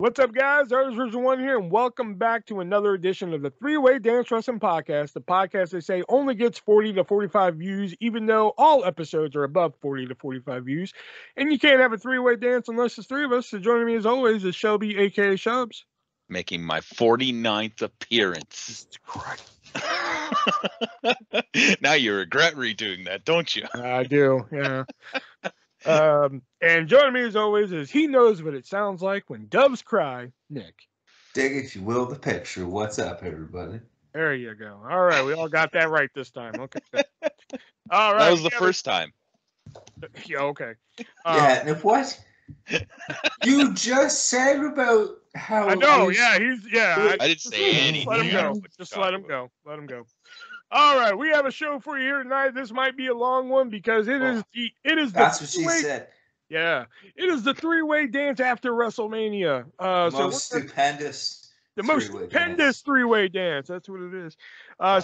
What's up, guys? ArtistVersion1 here, and welcome back to another edition of the Three-Way Dance Wrestling Podcast, the podcast they say only gets 40 to 45 views, even though all episodes are above 40 to 45 views. And you can't have a three-way dance unless there's three of us. So joining me, as always, is Shelby, a.k.a. Shubs. Making my 49th appearance. Jesus Christ. Now you regret redoing that, don't you? I do, yeah. And joining me, as always, is he knows what it sounds like when doves cry, Nick. Dig, if you will, the picture. What's up, everybody? There you go. All right, we all got that right this time. Okay. All right. That was the first time. Yeah, okay. Yeah, and what? You just said about how... I know, yeah, I didn't say anything. Let him go. Just let him go. Let him go. All right, we have a show for you here tonight. This might be a long one because That's what she said. Yeah, it is the three-way dance after Wrestlemania. Most stupendous three-way dance. That's what it is.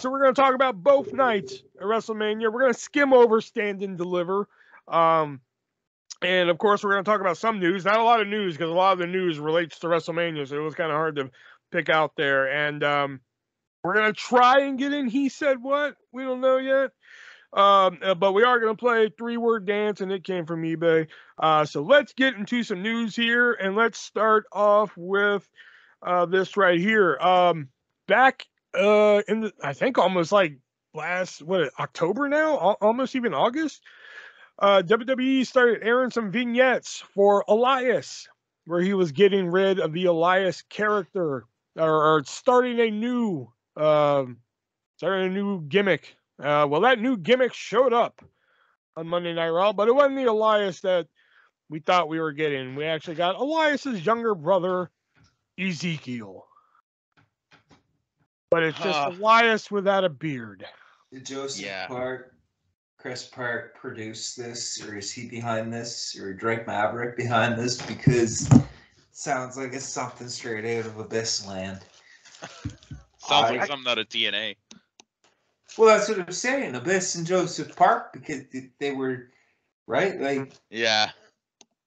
So we're going to talk about both nights at WrestleMania. We're going to skim over Stand and Deliver. And, of course, we're going to talk about some news. Not a lot of news because a lot of the news relates to WrestleMania, so it was kind of hard to pick out there. And we're going to try and get in He Said What? We don't know yet. But we are going to play three-word dance, and it came from eBay. So let's get into some news here, and let's start off with this right here. Back in the, I think almost like October now? Almost even August? WWE started airing some vignettes for Elias, where he was getting rid of the Elias character, or starting a new gimmick. Well, that new gimmick showed up on Monday Night Raw, but it wasn't the Elias that we thought we were getting. We actually got Elias's younger brother, Ezekiel. But it's just Elias without a beard. Did Chris Park produce this, or is he behind this, or Drake Maverick behind this? Because it sounds like it's something straight out of Abyss Land. Sounds like something out of TNA. Well, that's what I'm saying. Abyss and Joseph Park, because they were, right? Like, yeah.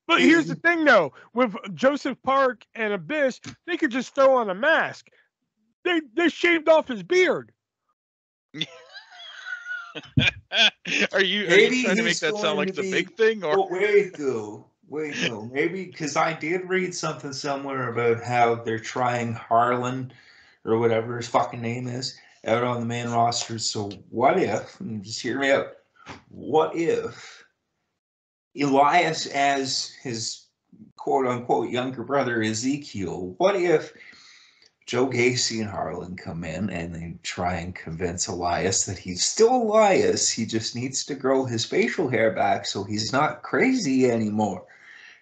But here's the thing, though. With Joseph Park and Abyss, they could just throw on a mask. They shaved off his beard. Are you trying to make that sound like the big thing? Or wait though. Maybe because I did read something somewhere about how they're trying Harlan or whatever his fucking name is out on the main roster. So what if, and just hear me out, what if Elias as his quote-unquote younger brother Ezekiel, what if Joe Gacy and Harlan come in and they try and convince Elias that he's still Elias, he just needs to grow his facial hair back so he's not crazy anymore.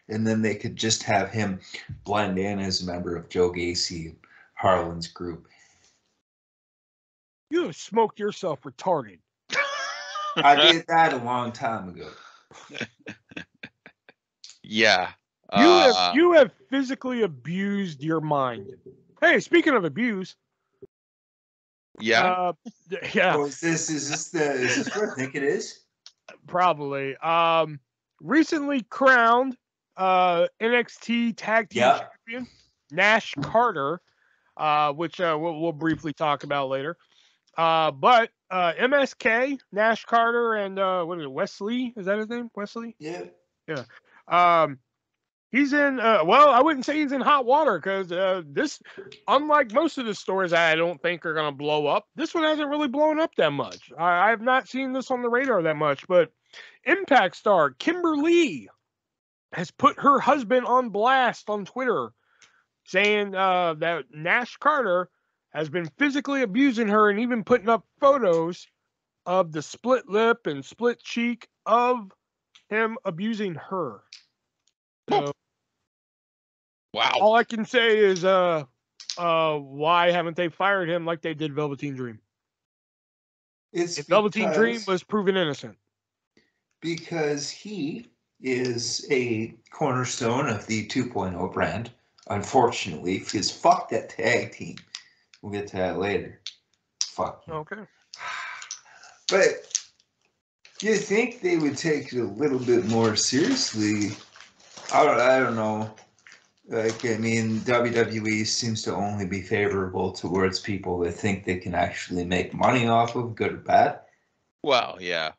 And then they could just have him blend in as a member of Joe Gacy and Harlan's group. You have smoked yourself retarded. I did that a long time ago. Yeah. You have physically abused your mind. Hey, speaking of abuse. Yeah. Yeah. Oh, is this what I think it is? Probably. Recently crowned NXT Tag Team Champion Nash Carter, which we'll briefly talk about later. But MSK, Nash Carter, and what is it, Wesley? Is that his name? Wesley? Yeah. Yeah. He's in, well, I wouldn't say he's in hot water because this, unlike most of the stories I don't think are going to blow up, this one hasn't really blown up that much. I have not seen this on the radar that much, but Impact star Kimberly has put her husband on blast on Twitter, saying that Nash Carter has been physically abusing her and even putting up photos of the split lip and split cheek of him abusing her. So, wow. All I can say is, why haven't they fired him like they did Velveteen Dream? If Velveteen Dream was proven innocent. Because he is a cornerstone of the 2.0 brand. Unfortunately, because fuck that tag team. We'll get to that later. Fuck. Okay. But you think they would take it a little bit more seriously? I don't know. Like, I mean, WWE seems to only be favorable towards people that think they can actually make money off of, good or bad. Well, yeah.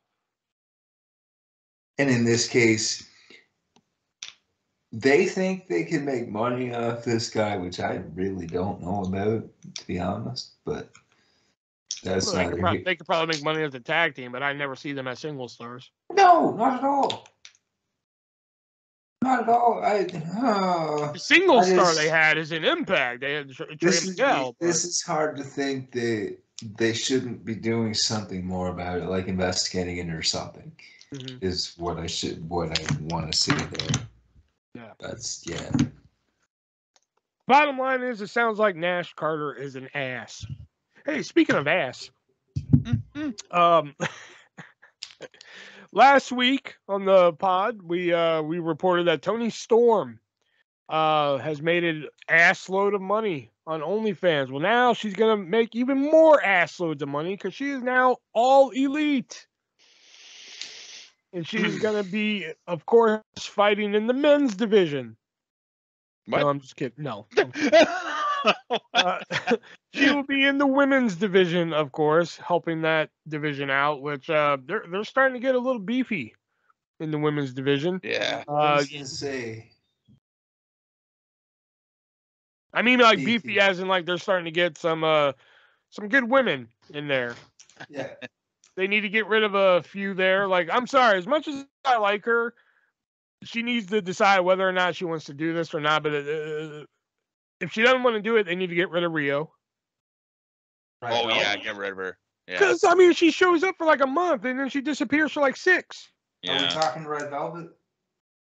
And in this case, they think they can make money off this guy, which I really don't know about, to be honest. But that's Well, not. they could probably make money as a tag team, but I never see them as single stars. No, not at all. Not at all. The single star they had is in Impact. They had Trey Miguel. This is hard to think they shouldn't be doing something more about it, like investigating it or something. Mm-hmm. Is what I want to see there. Yeah. That's yeah. Bottom line is, it sounds like Nash Carter is an ass. Hey, speaking of ass, last week on the pod, we reported that Toni Storm has made an ass load of money on OnlyFans. Well, now she's gonna make even more ass loads of money because she is now all elite, and she's gonna be, of course, fighting in the men's division. What? No, I'm just kidding. No. She will be in the women's division, of course, helping that division out, which they're starting to get a little beefy in the women's division. Yeah. I was gonna say. I mean, like beefy as in like they're starting to get some good women in there. Yeah. They need to get rid of a few there. Like, I'm sorry, as much as I like her, she needs to decide whether or not she wants to do this or not. But if she doesn't want to do it, they need to get rid of Rio. Right, oh, yeah, get rid of her. Because, I mean, she shows up for like a month and then she disappears for like 6. Yeah. Are we talking Red Velvet?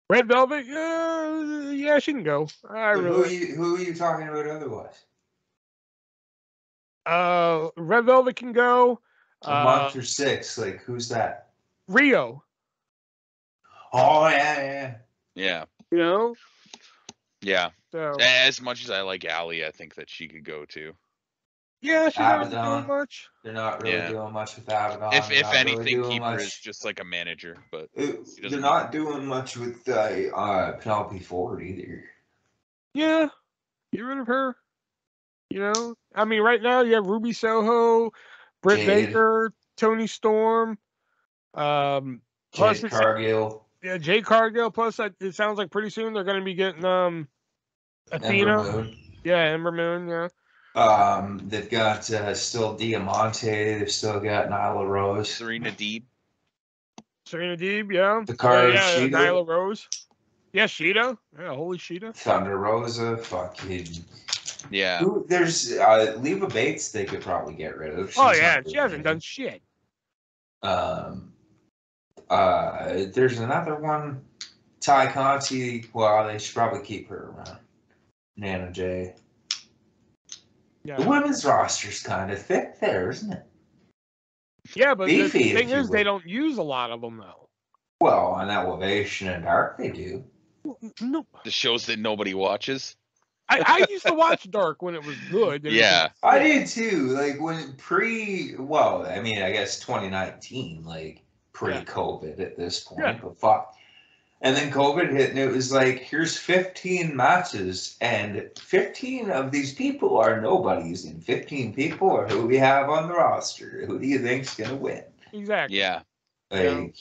Red Velvet? Yeah, she can go. Who are you talking about otherwise? Red Velvet can go. A month or 6. Like, who's that? Rio. Oh, yeah. You know? Yeah. So, as much as I like Allie, I think that she could go too. Yeah, she's not doing much. They're not really doing much with Abaddon. If anything, really keep her as just like a manager. But they're not doing much with Penelope Ford either. Yeah, get rid of her. You know, I mean, right now you have Ruby Soho, Britt Baker, Toni Storm, Jade Cargill. Yeah, Jade Cargill. Plus, it sounds like pretty soon they're going to be getting Athena. Ember Moon. Yeah, Ember Moon. Yeah. They've got still Diamante. They've still got Nyla Rose. Serena Deeb, yeah. Sheeta. Nyla Rose. Yeah, Sheeta. Yeah, holy Sheeta. Thunder Rosa. Fucking. Yeah. There's Leva Bates. They could probably get rid of. She hasn't done shit. There's another one. Ty Conti. Well, they should probably keep her around. Nana J. Yeah. The women's roster's kind of thick there, isn't it? Yeah, but the thing is, they don't use a lot of them, though. Well, on Elevation and Dark, they do. No. The shows that nobody watches. I used to watch Dark when it was good. Yeah. I did, too. Like, when I guess 2019, like, pre-COVID at this point. Yeah. But fuck. And then COVID hit, and it was like, here's 15 matches, and 15 of these people are nobodies, and 15 people are who we have on the roster. Who do you think's gonna win? Exactly. Yeah. Like,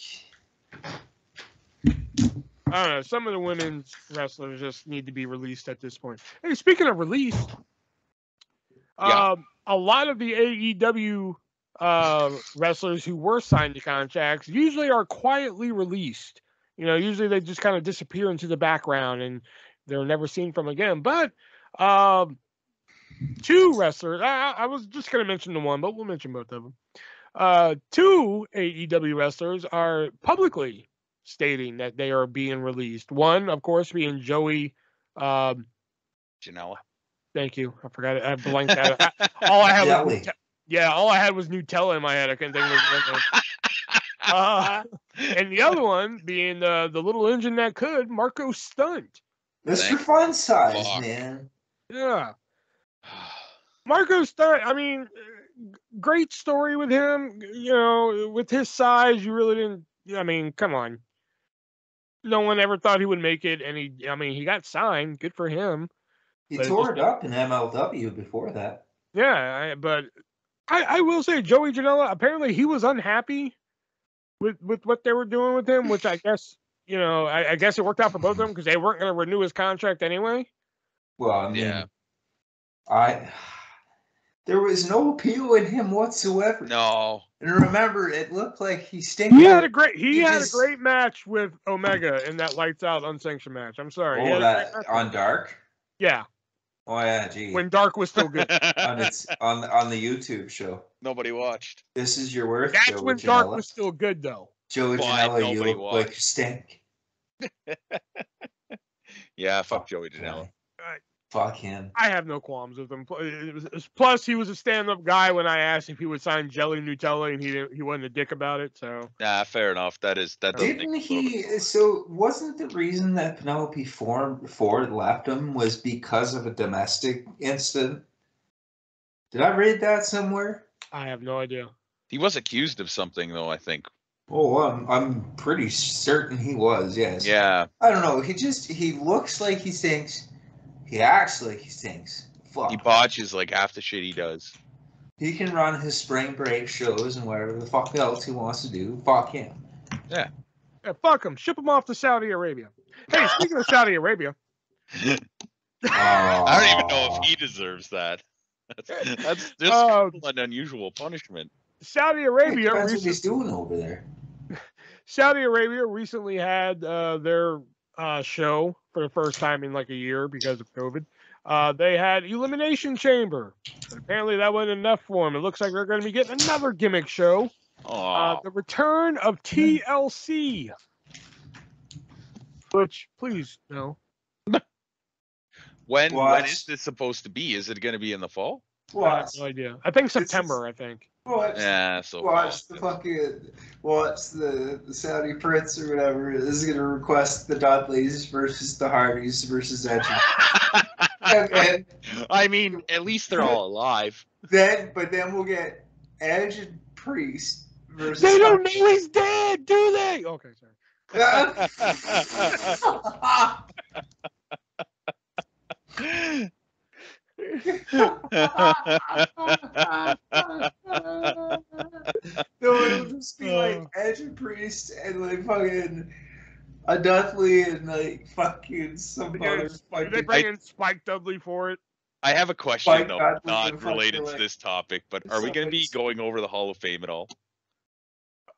I don't know. Some of the women's wrestlers just need to be released at this point. Hey, speaking of release, a lot of the AEW wrestlers who were signed to contracts usually are quietly released. You know, usually they just kind of disappear into the background and they're never seen from again. But 2 wrestlers, I was just going to mention the one, but we'll mention both of them. 2 AEW wrestlers are publicly stating that they are being released. One, of course, being Joey Janela. Thank you. I forgot it. I blanked out. All I had was Nutella in my head. I couldn't think of his name. And the other one being the little engine that could, Marco Stunt. Mr. Fun Size, man. Yeah. Marco Stunt, I mean, great story with him. You know, with his size, you really didn't, I mean, come on. no one ever thought he would make it, and he got signed. Good for him. He tore it up in MLW before that. Yeah, but I will say Joey Janela, apparently he was unhappy with what they were doing with him, which I guess, I guess it worked out for both of them because they weren't going to renew his contract anyway. Well, I mean, there was no appeal in him whatsoever. No. And remember, it looked like he stinks. He had a great match with Omega in that lights out unsanctioned match. I'm sorry. Oh, that on Dark? Yeah. Oh yeah, gee. When Dark was still good. on the YouTube show. Nobody watched. This is your worth. That's Joey when Janela. Dark was still good though. Joey Janela, you look like you stink. Yeah, fuck Joey Janela. Fuck him. I have no qualms with him. Plus, he was a stand-up guy when I asked if he would sign Jelly Nutella, and he wasn't a dick about it. So yeah, fair enough. Didn't he? So wasn't the reason that Penelope Ford left him was because of a domestic incident? Did I read that somewhere? I have no idea. He was accused of something, though. I think. Oh, I'm pretty certain he was. Yes. Yeah. I don't know. He looks like he stinks. He acts like he stinks. Fuck. He botches like half the shit he does. He can run his spring break shows and whatever the fuck else he wants to do. Fuck him. Yeah, fuck him. Ship him off to Saudi Arabia. Hey, speaking of Saudi Arabia. I don't even know if he deserves that. That's just an unusual punishment. Saudi Arabia. Depends what he's doing over there. Saudi Arabia recently had their show for the first time in like a year because of COVID. They had Elimination Chamber. Apparently that wasn't enough for them. It looks like they're going to be getting another gimmick show. The return of TLC. Which, please, no. When is this supposed to be? Is it going to be in the fall? I have no idea. I think September, I think. Watch the Saudi Prince or whatever is going to request the Dudleys versus the Hardys versus Edge. I mean, at least they're all alive. But then we'll get Edge and Priest versus. They don't know he's dead, do they? Okay, sorry. No, it'll just be like Edge and Priest and like fucking a Dudley and like fucking some other fucking. They bring in Spike Dudley for it. I have a question though, not related to this topic, but are we going to be going over the Hall of Fame at all?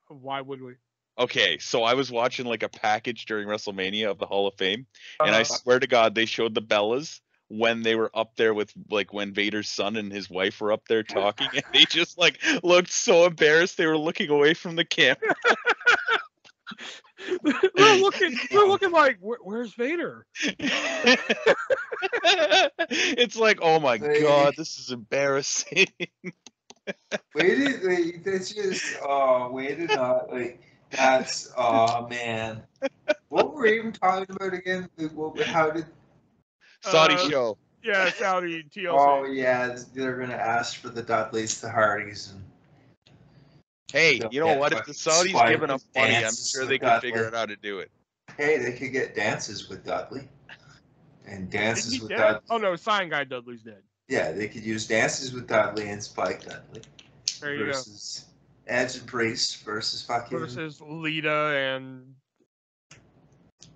Why would we? Okay, so I was watching like a package during WrestleMania of the Hall of Fame, and I swear to God, they showed the Bellas when they were up there with like when Vader's son and his wife were up there talking, and they just like looked so embarrassed they were looking away from the camera. we're looking like, where's Vader? It's like, oh my God, this is embarrassing. That's just that's man. What were we even talking about again? How did Saudi show? Yeah, Saudi TLC. Oh yeah, they're gonna ask for the Dudleys, the Hardys, and hey, you know what? If the Saudis give enough money, I'm sure they can figure out how to do it. Hey, they could get dances with Dudley, and dances with Dudley. Oh no, Sign Guy Dudley's dead. Yeah, they could use dances with Dudley and Spike Dudley. There you versus Edge and Priest versus Lita and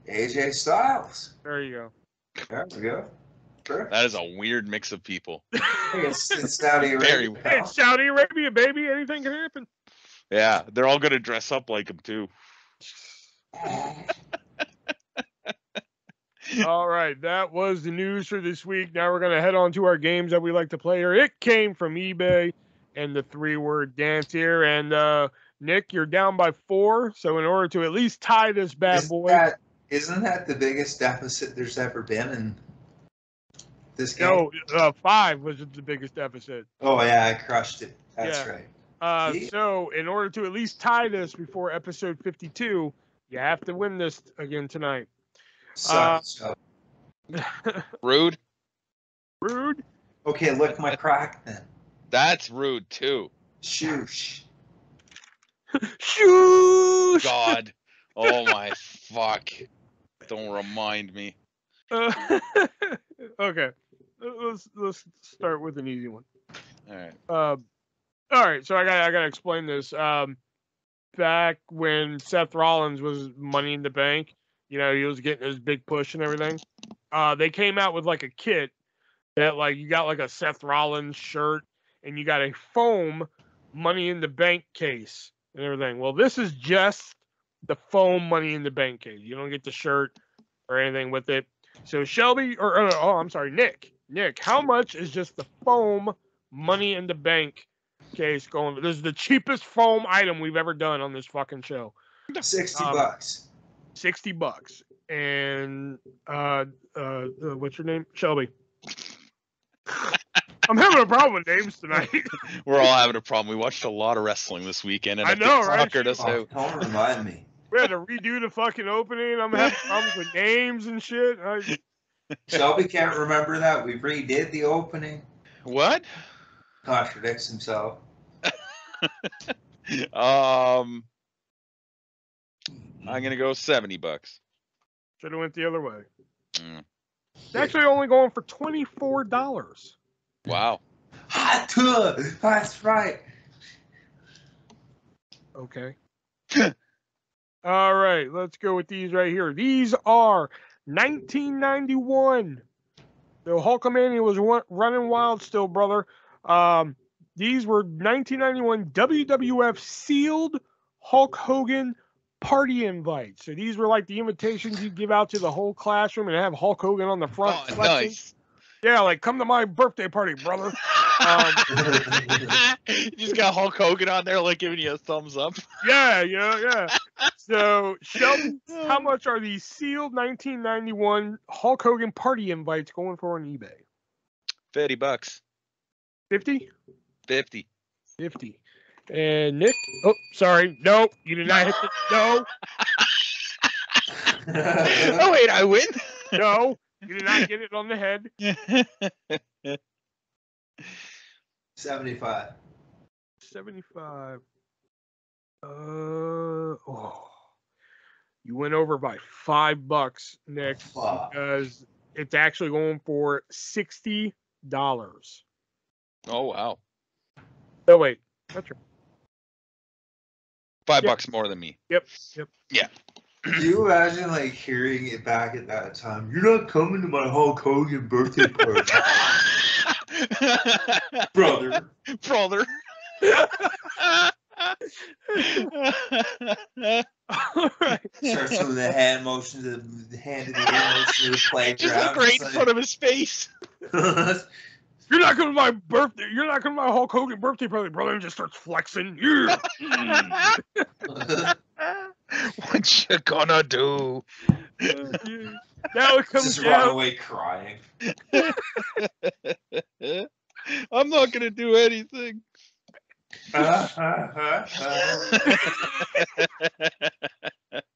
AJ Styles. There you go. There we go. Sure. That is a weird mix of people. It's Saudi Arabia. It's Saudi Arabia, baby. Anything can happen. Yeah, they're all gonna dress up like him too. All right, that was the news for this week. Now we're gonna head on to our games that we like to play here. It came from eBay and the 3-word dance here. And Nick, you're down by 4. So in order to at least tie this bad boy. Isn't that the biggest deficit there's ever been in this game? No, 5 was the biggest deficit. Oh, yeah, I crushed it. That's right. So in order to at least tie this before episode 52, you have to win this again tonight. Rude. Rude. Okay, look my crack then. That's rude too. Shoosh. Shoosh. God. Oh my fuck. Don't remind me. Okay, let's start with an easy one. All right. All right. So I gotta explain this. Back when Seth Rollins was Money in the Bank, he was getting his big push and everything. They came out with like a kit that like you got like a Seth Rollins shirt and you got a foam Money in the Bank case and everything. Well, this is just the foam Money in the Bank case. You don't get the shirt or anything with it. So Shelby, I'm sorry, Nick, how much is just the foam Money in the Bank case going? This is the cheapest foam item we've ever done on this fucking show. $60. $60. And what's your name? Shelby. I'm having a problem with names tonight. We're all having a problem. We watched a lot of wrestling this weekend, and I know, right? Tuckered us out. Don't remind me. We had to redo the fucking opening. I'm having problems with names and shit. Shelby can't remember that. We redid the opening. What? Contradicts himself. I'm gonna go $70. Should have went the other way. Mm. It's actually only going for $24. Wow. Hot tub. That's right. Okay. All right, let's go with these right here. These are 1991. The Hulkamania was running wild still, brother. These were 1991 WWF sealed Hulk Hogan party invites. So these were like the invitations you give out to the whole classroom and have Hulk Hogan on the front. Oh, nice. Yeah, like come to my birthday party, brother. You just got Hulk Hogan on there, like giving you a thumbs up. Yeah. So, Shelby, how much are these sealed 1991 Hulk Hogan party invites going for on eBay? $50. 50? 50. 50. And Nick? Oh, sorry. No, you did not hit the. No. Oh, wait, I win? No, you did not get it on the head. 75. 75. You went over by $5, Nick, because it's actually going for $60. Oh, wow. Oh, wait. That's right. $5 more than me. Yep. Yeah. Do you imagine like hearing it back at that time? You're not coming to my Hulk Hogan birthday party, brother. All right. Starts with the hand motion to the hand in the air motion to the playground. Just look right in front of his face. You're not coming to my birthday. You're not coming to my Hulk Hogan birthday party, brother. And just starts flexing. Yeah. What you gonna do? Now it comes just down. run away crying. I'm not gonna do anything. Yeah,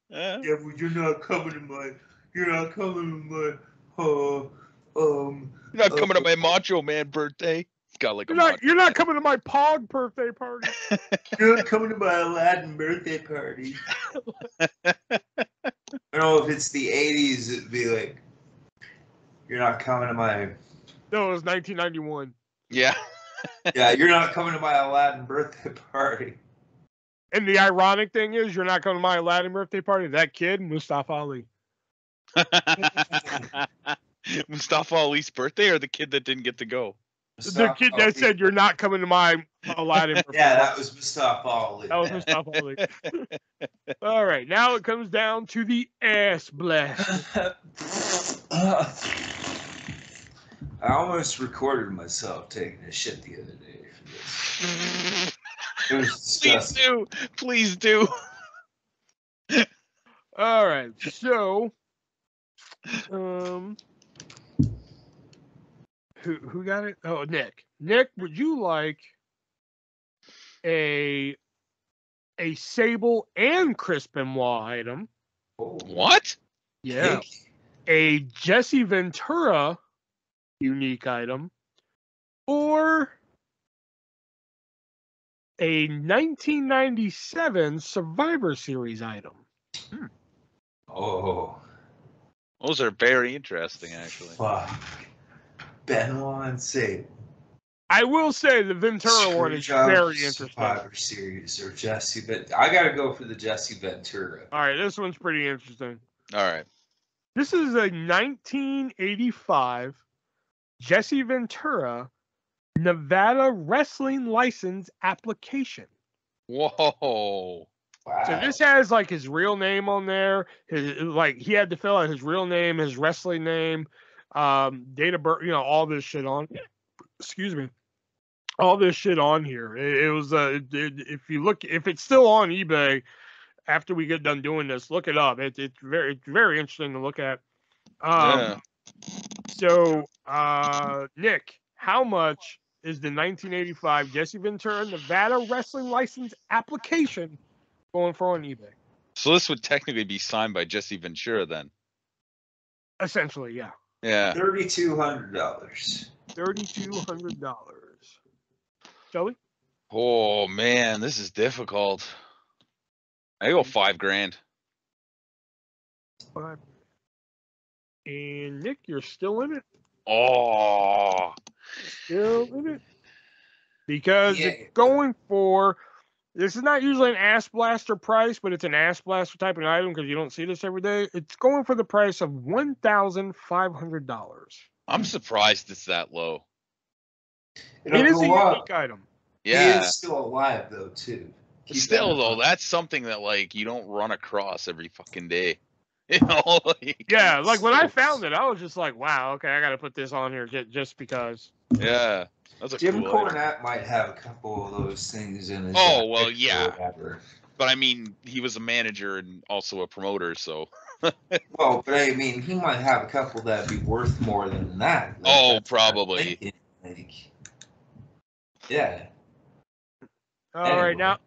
but you're not coming to my. You're not coming to my. You're not coming to my Macho Man birthday. Got like You're not coming to my Pog birthday party. You're not coming to my Aladdin birthday party. I don't know if it's the 80s, it'd be like, you're not coming to my. No, it was 1991. Yeah. Yeah, you're not coming to my Aladdin birthday party. And the ironic thing is, you're not coming to my Aladdin birthday party. That kid, Mustafa Ali. Mustafa Ali's birthday, or the kid that didn't get to go? The kid that said you're not coming to my Aladdin birthday Yeah, party. that was Mustafa Ali. That was Mustafa Ali. All right, now it comes down to the ass blast. I almost recorded myself taking a shit the other day for this. It was disgusting. Please do. All right, so who got it? Oh, Nick. Nick, would you like a Sable and Chris Benoit item? What? Yeah. A Jesse Ventura unique item, or a 1997 Survivor Series item? Oh. Those are very interesting, actually. Fuck. Benoit and Sable. I will say the Ventura one is very interesting. Survivor Series or Jesse, but I gotta go for the Jesse Ventura. All right, this one's pretty interesting. All right. This is a 1985 Jesse Ventura Nevada wrestling license application. Whoa. Wow. So this has like his real name on there. He had to fill out his real name, his wrestling name, date of birth, all this shit on. Excuse me. All this shit on here. It was if it's still on eBay after we get done doing this, look it up. It's very interesting to look at. Yeah. So Nick, how much is the 1985 Jesse Ventura Nevada wrestling license application going for on eBay? So this would technically be signed by Jesse Ventura then. Essentially, yeah. Yeah. $3,200. $3,200. Shelby? Oh man, this is difficult. I go $5,000. 5. And Nick, you're still in it. Oh. Still in it. Because Yeah. it's going for, this is not usually an ass blaster price, but it's an ass blaster type of item because you don't see this every day. It's going for the price of $1,500. I'm surprised it's that low. It is a unique item. Yeah. He is still alive though too. Still though, that's something that like you don't run across every fucking day. Yeah, like when I found it, I was just like, wow, okay, I got to put this on here just because. Yeah, that's a Jim cool Cornette item. might have a couple of those things in his. Oh well, jacket or yeah. whatever. But I mean, he was a manager and also a promoter, so. Well, but I mean, he might have a couple that'd be worth more than that. Oh, That's probably. Yeah. All right, now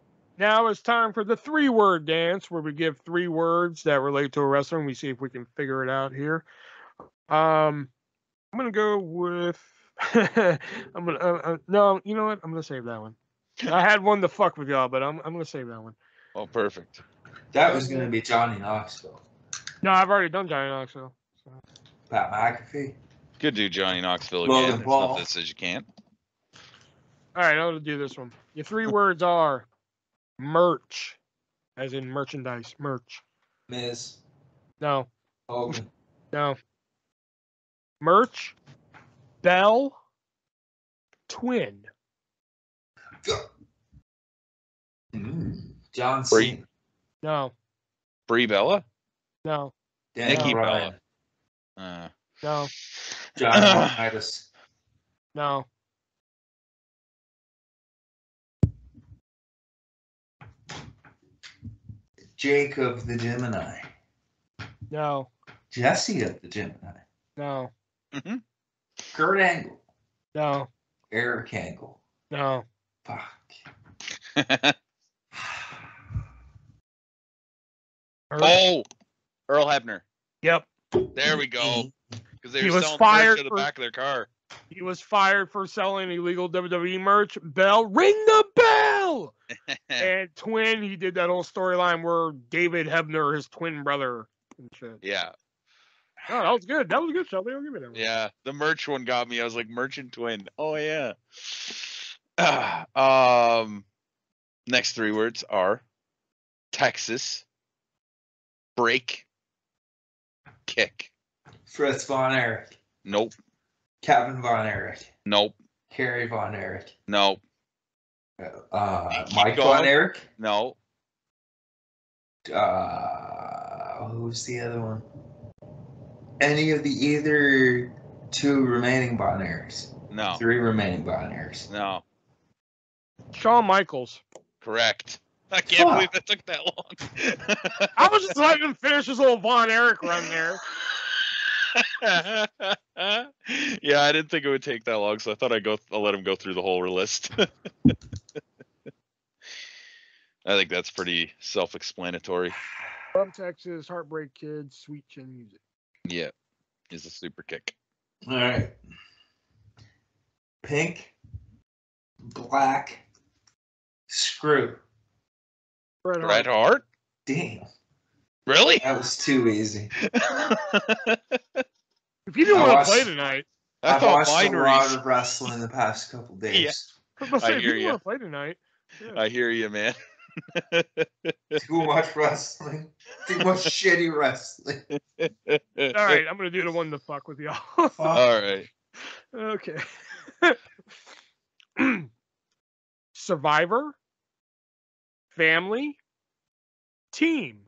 it's time for the 3-word dance, where we give 3 words that relate to a wrestler, and we see if we can figure it out here. I'm gonna go with. No, you know what? I'm gonna save that one. I had one to fuck with y'all, but I'm gonna save that one. Oh, perfect. That was gonna be Johnny Knoxville. No, I've already done Johnny Knoxville. So. Pat McAfee. Could do Johnny Knoxville Logan again. There's Paul. nothing that says you can't. All right, I'm gonna do this one. Your 3 words are merch, as in merchandise. Merch. Miz. No. Hogan. No. Merch. Bell. Twin. John Brie. Cena. No. Brie Bella? No. Daniel Nikki Bryan. Bella. No. John Laurinaitis. No. Jake of the Gemini. No. Jesse of the Gemini. No. Mm-hmm. Kurt Angle. No. Eric Angle. No. Fuck. Oh, Earl Hebner. Yep. There we go. Because they He were was selling fired merch in the for- back of their car. He was fired for selling illegal WWE merch. Bell, ring the bell! And Twin, he did that whole storyline where David Hebner, his twin brother, and shit. Yeah. Oh, that was good. That was good, Shelby. I'll give it that one. Yeah. The merch one got me. I was like, merch and twin. Oh, yeah. Next 3 words are Texas, break, kick. Fritz Von Erich. Nope. Kevin Von Erich. Nope. Kerry Von Erich. Nope. Mike going. Von Erich. No. Who's the other one? Any of the either 2 remaining Von Erichs. No. 3 remaining Von Erichs. No. Shawn Michaels. Correct. I can't believe that took that long. I was just letting him finish his little Von Erich run there. Yeah, I didn't think it would take that long, so I thought I'll let him go through the whole list. I think that's pretty self-explanatory. From Texas, Heartbreak Kid, Sweet Chin Music. Yeah, he's a super kick. All right. Pink. Black. Screw. Bret Hart. Bret Hart? Damn. Really? That was too easy. If you didn't I want to watched- play tonight, I I've thought watched mine a were lot easy. of wrestling the past couple days. I was about to I say, if you hear didn't ya. want to play tonight, yeah. I hear you, man. Too much wrestling. Too much shitty wrestling. All right, I'm gonna do the one to fuck with y'all. Fuck. All right. Okay. Survivor, family, team.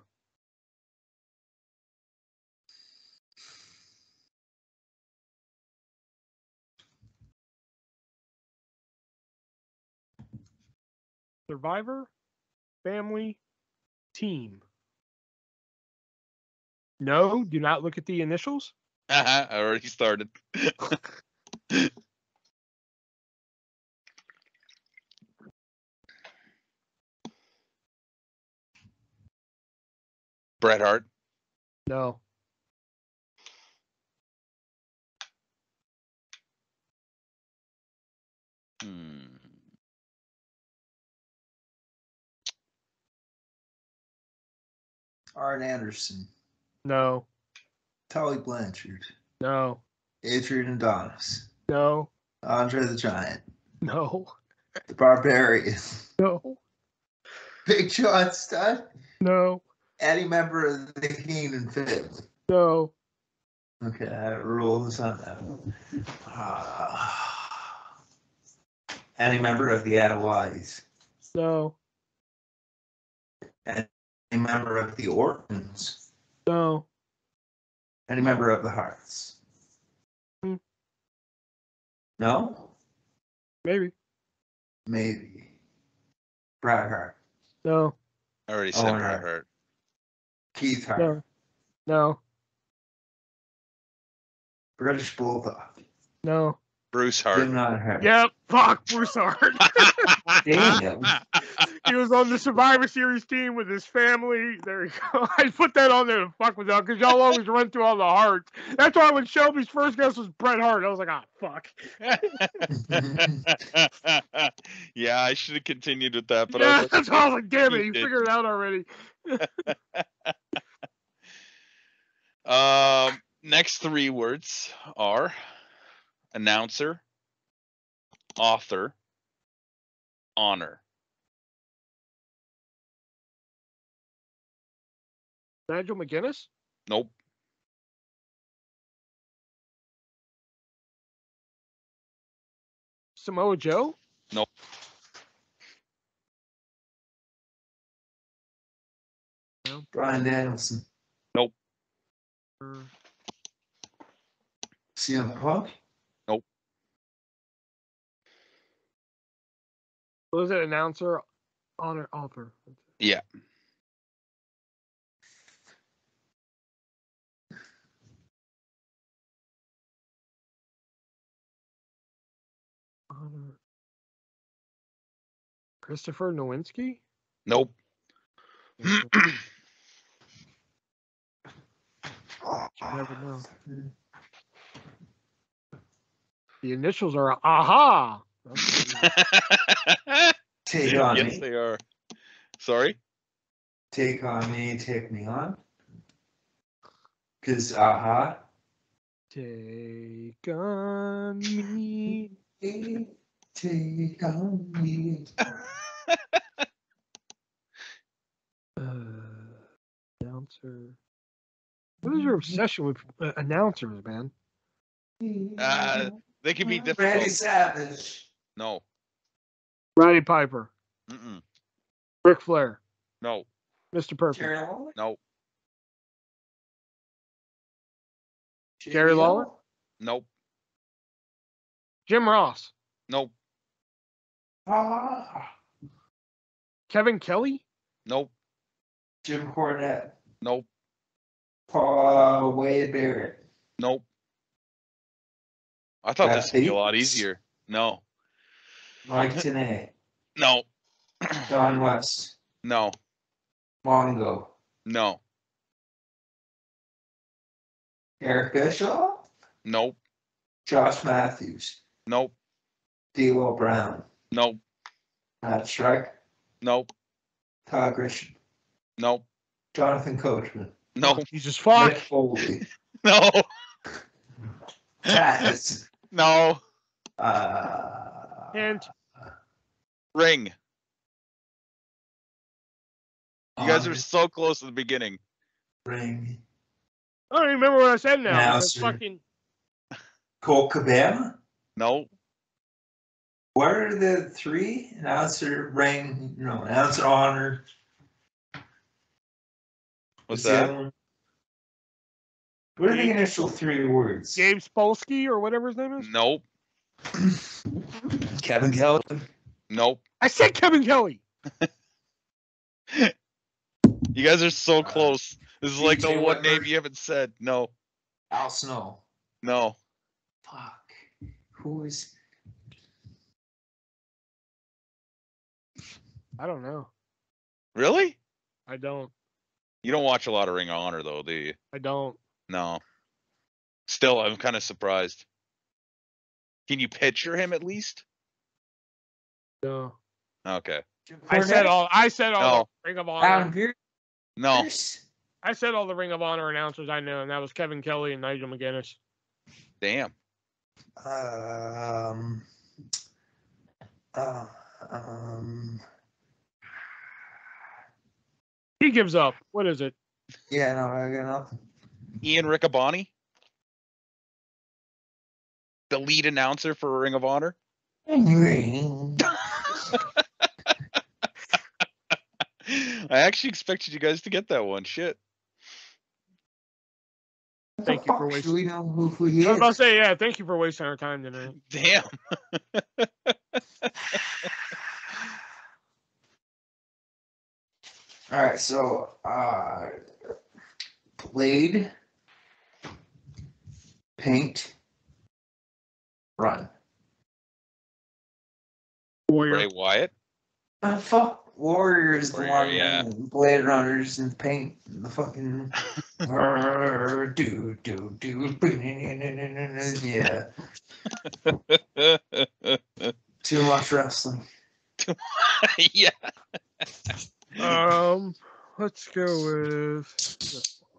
Survivor, family, team. No, do not look at the initials. I already started. Bret Hart. No. Arn Anderson. No. Tully Blanchard. No. Adrian Adonis. No. Andre the Giant. No. The Barbarian. No. Big John Studd. No. Any member of the Heenan family. No. Okay, that rules on that. Any member of the Adawais. No. Any member of the Ortons. No. Any member of the Hearts. Hmm. No? Maybe. Maybe. Bret Hart. No. I already said Owen Bret Hart. Hart. Keith Hart. No. No. British Bulldog. No. Bruce Hart. Jim Neidhart. Yep. Fuck Bruce Hart. Damn. He was on the Survivor Series team with his family. There you go. I put that on there to fuck with y'all because y'all always run through all the Harts. That's why when Shelby's first guess was Bret Hart, I was like, ah, fuck. Yeah, I should have continued with that, but Yeah, I was that's why I was like, damn it, you he did. figured it out already. Next three words are announcer, author, honor. Nigel McGuinness? Nope. Samoa Joe? Nope. Brian Danielson. Nope. CM Punk. Nope. What was it? Announcer, honor, author. Yeah. Honor. Christopher Nowinski? Nope. You never know. The initials are AHA. Take on Yes, me. they are. Sorry? Take on me. Take me on. Because aha. Take on me. Take on me. Announcer. What is your obsession with announcers, man? They can be Randy difficult. Savage. No. Roddy Piper. Mm-mm. Ric Flair. No. Mr. Perfect. Jerry Lawler. No. Jerry Lawler? Nope. Jim Ross. Nope. Ah. Kevin Kelly? Nope. Jim Cornette. Nope. Wade Barrett. Nope. I thought Beth this would be a lot Phoenix. easier. No. Mike Tenay. No. Don West. No. Mongo. No. Eric Bischoff. Nope. Josh Matthews. Nope. D'Lo Brown. Nope. Matt Shrek. Nope. Todd Grisham. Nope. Jonathan Coachman. No. Jesus Mick fuck. Foley. No. Taz. No. Hint. Ring. You guys Honor. are so close at the beginning. Ring. I don't even remember what I said now. Announcer. Fucking... Colt Cabana? No. What are the three? Announcer, ring, announcer, honor. What's the that? other one? What are the initial three words? Gabe Spolsky or whatever his name is? Nope. Kevin Kelly. Nope. I said Kevin Kelly. You guys are so close. This is like the DJ one name Whitmer. you haven't said. No. Al Snow. No. Fuck. Who is? I don't know. Really? I don't. You don't watch a lot of Ring of Honor, though, do you? I don't. No. Still, I'm kind of surprised. Can you picture him at least? No. Okay. I said all No. the Ring of Honor. Adam Pierce. No. I said all the Ring of Honor announcers I know, and that was Kevin Kelly and Nigel McGuinness. Damn. He gives up. What is it? Yeah, no, I got nothing. Ian Riccaboni? The lead announcer for Ring of Honor? I actually expected you guys to get that one. Shit. Thank you for wasting. We know who he I was is. about to say, yeah, thank you for wasting our time tonight. Damn. All right, so blade, paint, run. Warrior. Bray Wyatt? Fuck Warriors, the Warrior, one, yeah. Blade Runners and paint, the fucking yeah. Too much wrestling. Yeah. Let's go with this one.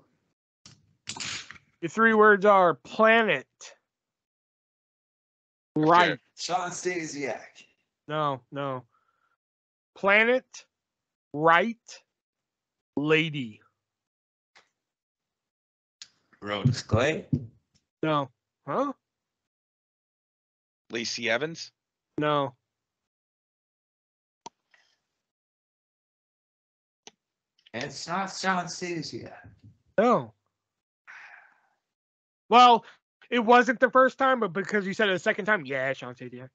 Your three words are planet. Right. Sean Stasiak. No. Planet, right, lady. Rhodes Clay. No. Huh? Lacey Evans? No. It's not Sean Stasiak. No. Well, it wasn't the first time, but because you said it the second time, yeah, Sean Stasiak.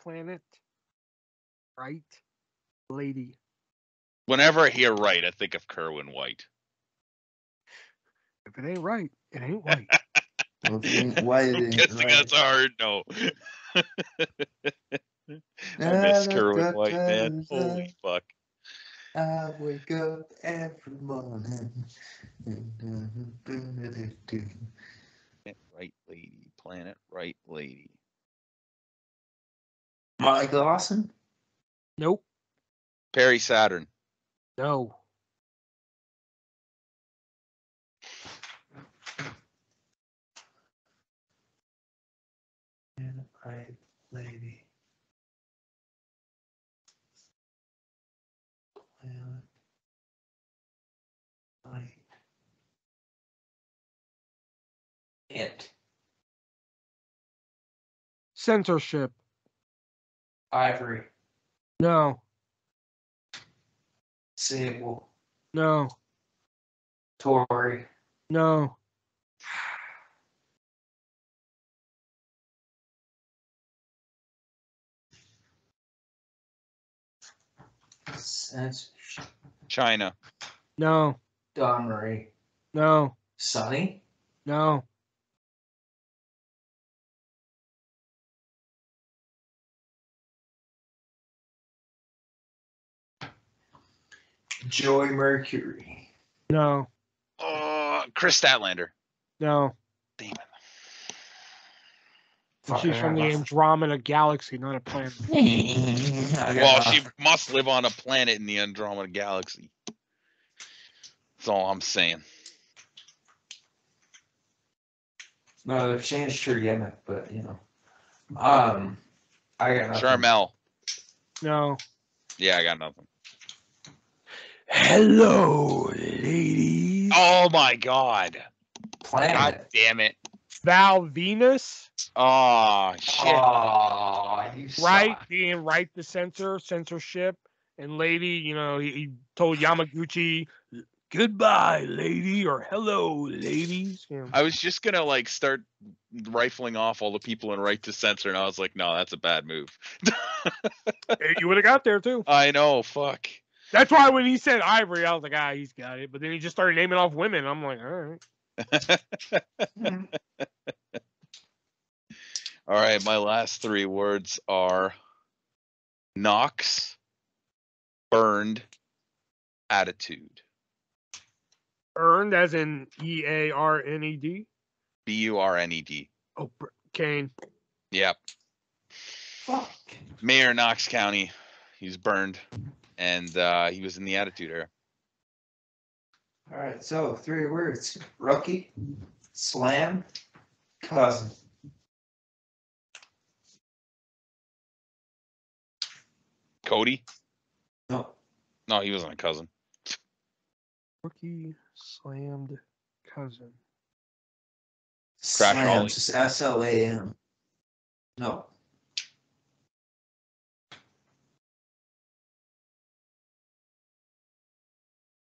Planet, right, lady. Whenever I hear right, I think of Kerwin White. If it ain't right, it ain't white. Guessing that's a hard no. I miss Kerwin White, man. Holy fuck. I wake up every morning. Right lady. Planet right lady. Mike Lawson? Nope. Perry Saturn. No. Right lady. It. Censorship. Ivory. No. Sable. No. Tory. No. Censorship. China. No. Don Marie. No. Sonny. No. Joey Mercury. No. Chris Statlander. No. Damn it. She's from the Andromeda Galaxy, not a planet. Well, she must live on a planet in the Andromeda Galaxy. That's all I'm saying. No, they've changed her gimmick, but I got nothing. Charmel. No. Yeah, I got nothing. Hello, ladies. Oh my God. Planet. God damn it. Val Venus. Oh shit. Oh, you Right, suck. being right to censorship, and lady, he told Yamaguchi, goodbye, lady, or hello, ladies. I was just gonna start rifling off all the people in right to censor, and I was like, no, that's a bad move. You would have got there too. I know, fuck. That's why when he said Ivory, I was like, he's got it. But then he just started naming off women. I'm like, all right. All right, my last 3 words are Knox, burned, attitude. Earned as in EARNED. BURNED. Oh, Kane. Yep. Fuck. Mayor Knox County. He's burned, and he was in the Attitude Era. All right, so 3 words: rookie, slam, cousin. Cody? No. No, he wasn't a cousin. Rookie slammed cousin. Crash Holly. Just SLAM. No.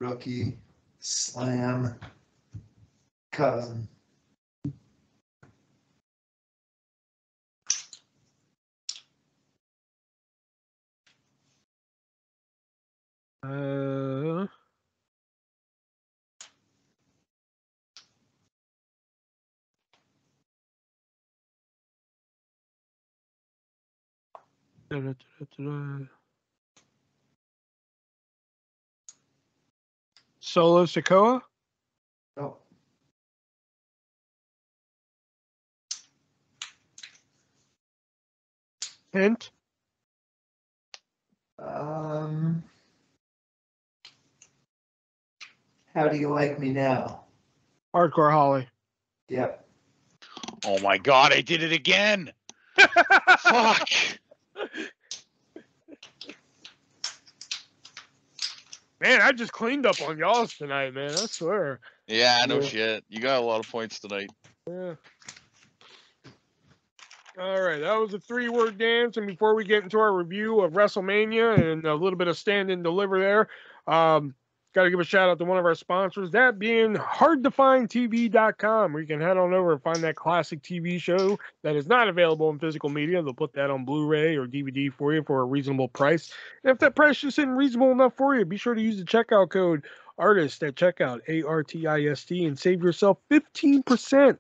Rookie, slam, cousin. Solo Sikoa? No. Hint? How do you like me now? Hardcore Holly. Yep. Oh my God, I did it again. Fuck. Man, I just cleaned up on y'all's tonight, man. I swear. Yeah, no shit. You got a lot of points tonight. Yeah. All right, that was a 3-word dance. And before we get into our review of WrestleMania and a little bit of stand and deliver there, got to give a shout out to one of our sponsors, that being hardtofindtv.com, where you can head on over and find that classic TV show that is not available in physical media. They'll put that on Blu-ray or DVD for you for a reasonable price. And if that price just isn't reasonable enough for you, be sure to use the checkout code ARTIST at checkout, ARTIST, and save yourself 15%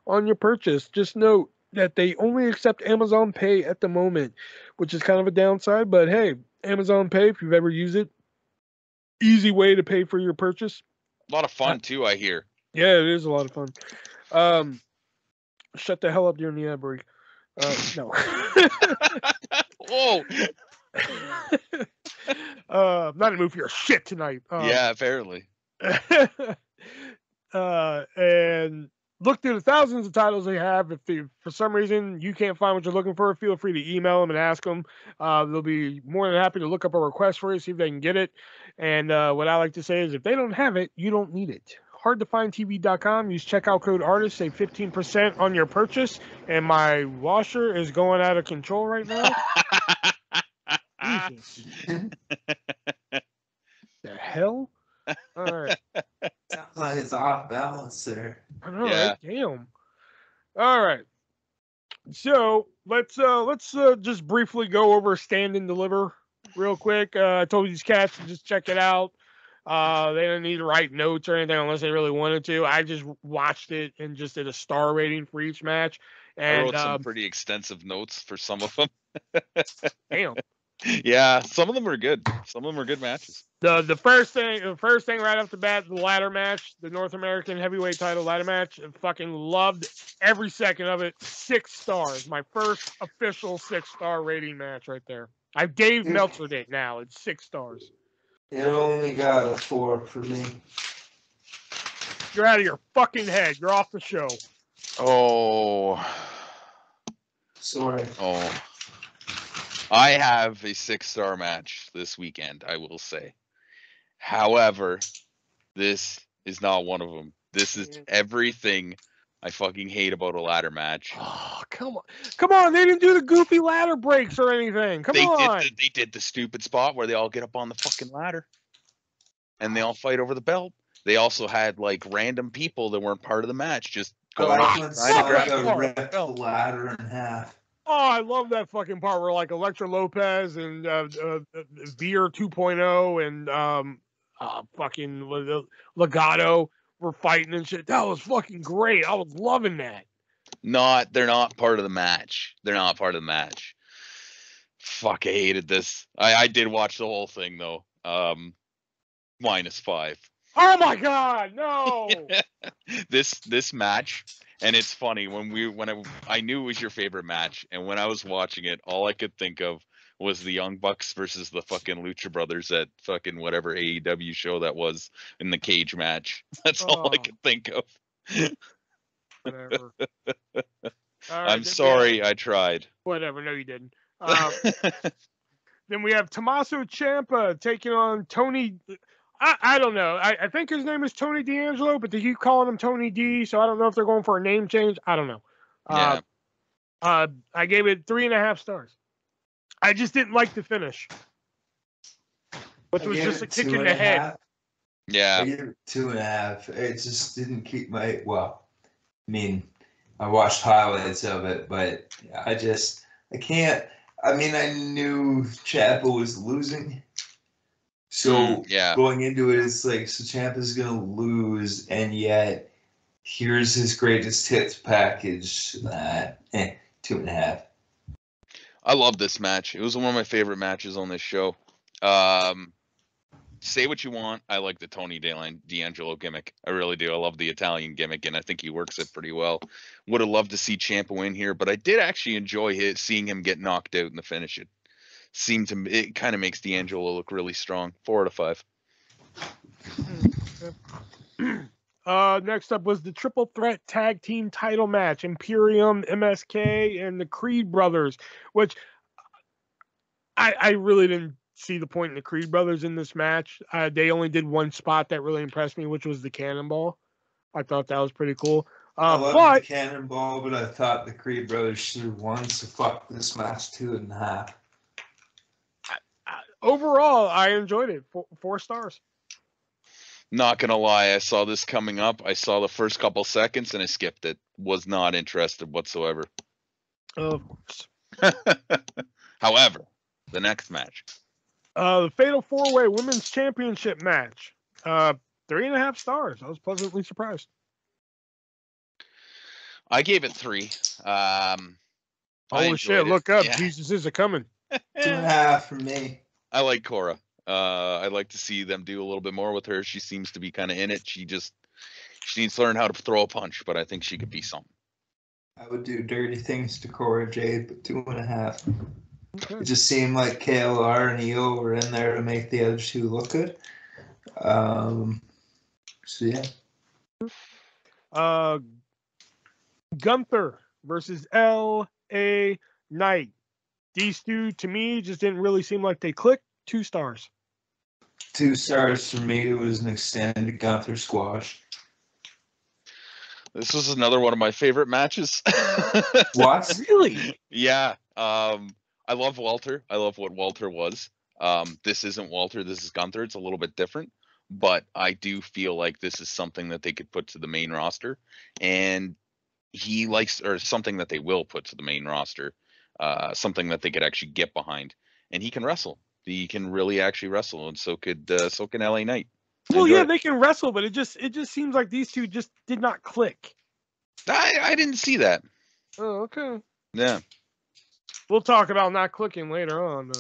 on your purchase. Just note that they only accept Amazon Pay at the moment, which is kind of a downside, but hey, Amazon Pay, if you've ever used it, easy way to pay for your purchase. A lot of fun too, I hear. Yeah, it is a lot of fun. Shut the hell up during the ad break. No. Whoa. I'm not in the mood for your shit tonight. Yeah, apparently. And look through the thousands of titles they have. If for some reason you can't find what you're looking for, feel free to email them and ask them. They'll be more than happy to look up a request for you, see if they can get it. And what I like to say is, if they don't have it, you don't need it. Hardtofindtv.com. Use checkout code ARTIST, save 15% on your purchase. And my washer is going out of control right now. Jesus. The hell? All right. Sounds like it's off balance there. I know, Yeah. right? Damn. All right. So let's just briefly go over Stand and Deliver real quick. I told these cats to just check it out. They don't need to write notes or anything unless they really wanted to. I just watched it and just did a star rating for each match. And I wrote some pretty extensive notes for some of them. damn. Yeah, some of them were good. Some of them were good matches. The first thing right off the bat, the ladder match, the North American heavyweight title ladder match. I fucking loved every second of it. 6 stars. My first official 6-star rating match right there. I gave Meltzer it now. It's 6 stars. It only got a 4 for me. You're out of your fucking head. You're off the show. Oh. Sorry. Oh. I have a 6-star match this weekend, I will say. However, this is not one of them. This is everything I fucking hate about a ladder match. Oh, come on. Come on. They didn't do the goofy ladder breaks or anything. Come on. They did the stupid spot where they all get up on the fucking ladder and they all fight over the belt. They also had like random people that weren't part of the match just going when Saga ripped the ladder in half. Oh, I love that fucking part where like Elektra Lopez and Veer 2.0 and fucking Legato were fighting and shit. That was fucking great. I was loving that. They're not part of the match. They're not part of the match. Fuck, I hated this. I did watch the whole thing though. -5. Oh my god, no. This match, and it's funny when I knew it was your favorite match, and when I was watching it, all I could think of was the Young Bucks versus the fucking Lucha Brothers at fucking whatever AEW show that was in the cage match. That's all I could think of. Whatever. I'm sorry, I tried. Whatever, no you didn't. Then we have Tommaso Ciampa taking on Tony. I don't know. I think his name is Tony D'Angelo, but they keep calling him Tony D, so I don't know if they're going for a name change. I don't know. Yeah. I gave it 3.5 stars. I just didn't like the finish, which was just a kick in the head. Yeah. I gave it 2.5. It just didn't keep my, well, I mean, I watched highlights of it, but I can't, I mean, I knew Ciampa was losing. So going into it, it's like, so Ciampa's going to lose, and yet here's his greatest hits package. 2.5. I love this match. It was one of my favorite matches on this show. Say what you want. I like the Tony D'Angelo gimmick. I really do. I love the Italian gimmick, and I think he works it pretty well. Would have loved to see Ciampa win here, but I did actually enjoy seeing him get knocked out in the finish. It kind of makes D'Angelo look really strong. 4 out of 5. Next up was the triple threat tag team title match: Imperium, MSK, and the Creed brothers. Which I really didn't see the point in the Creed brothers in this match. They only did one spot that really impressed me, which was the cannonball. I thought that was pretty cool. I loved the cannonball, but I thought the Creed brothers should have won. So fuck this match 2.5. Overall, I enjoyed it. 4 stars. Not gonna lie, I saw this coming up. I saw the first couple seconds and I skipped it. Was not interested whatsoever. Of course. However, the next match. The Fatal 4-Way Women's Championship match. 3.5 stars. I was pleasantly surprised. I gave it 3. Holy shit, look up. Yeah. Jesus is a-coming. 2.5 for me. I like Cora. I'd like to see them do a little bit more with her. She seems to be kind of in it. She needs to learn how to throw a punch, but I think she could be something. I would do dirty things to Cora Jade, but 2.5. Okay. It just seemed like KLR and EO were in there to make the other two look good. So yeah. Gunther versus L.A. Knight. These two, to me, just didn't really seem like they clicked. 2 stars. 2 stars for me. It was an extended Gunther squash. This was another one of my favorite matches. What? Really? Yeah. I love Walter. I love what Walter was. This isn't Walter. This is Gunther. It's a little bit different. But I do feel like this is something that they could put to the main roster. And he likes, or something that they will put to the main roster. Something that they could actually get behind. And he can wrestle. He can really actually wrestle, and so can LA Knight. Well, yeah, they can wrestle, but it just seems like these two just did not click. I didn't see that. Oh, okay. Yeah. We'll talk about not clicking later on.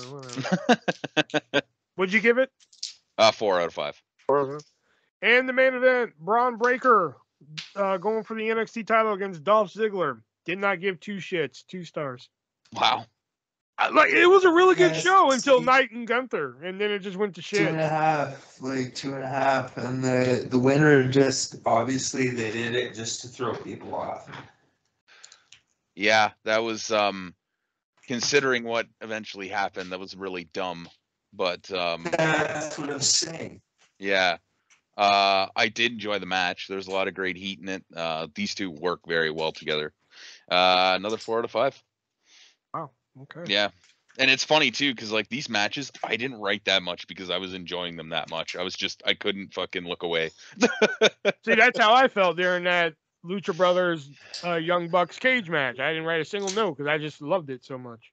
What'd you give it? 4 out of 5. And the main event, Braun Breaker going for the NXT title against Dolph Ziggler. Did not give 2 shits, 2 stars. Wow. Like it was a really good show until Knight and Gunther, and then it just went to shit. 2.5, like 2.5, and the winner just obviously they did it just to throw people off. Yeah, that was considering what eventually happened, that was really dumb. But that's what I'm saying. Yeah. I did enjoy the match. There's a lot of great heat in it. These two work very well together. Another 4 out of 5. Wow. Okay. Yeah. And it's funny too, because like these matches, I didn't write that much because I was enjoying them that much. I couldn't fucking look away. See, that's how I felt during that Lucha Brothers Young Bucks cage match. I didn't write a single note because I just loved it so much.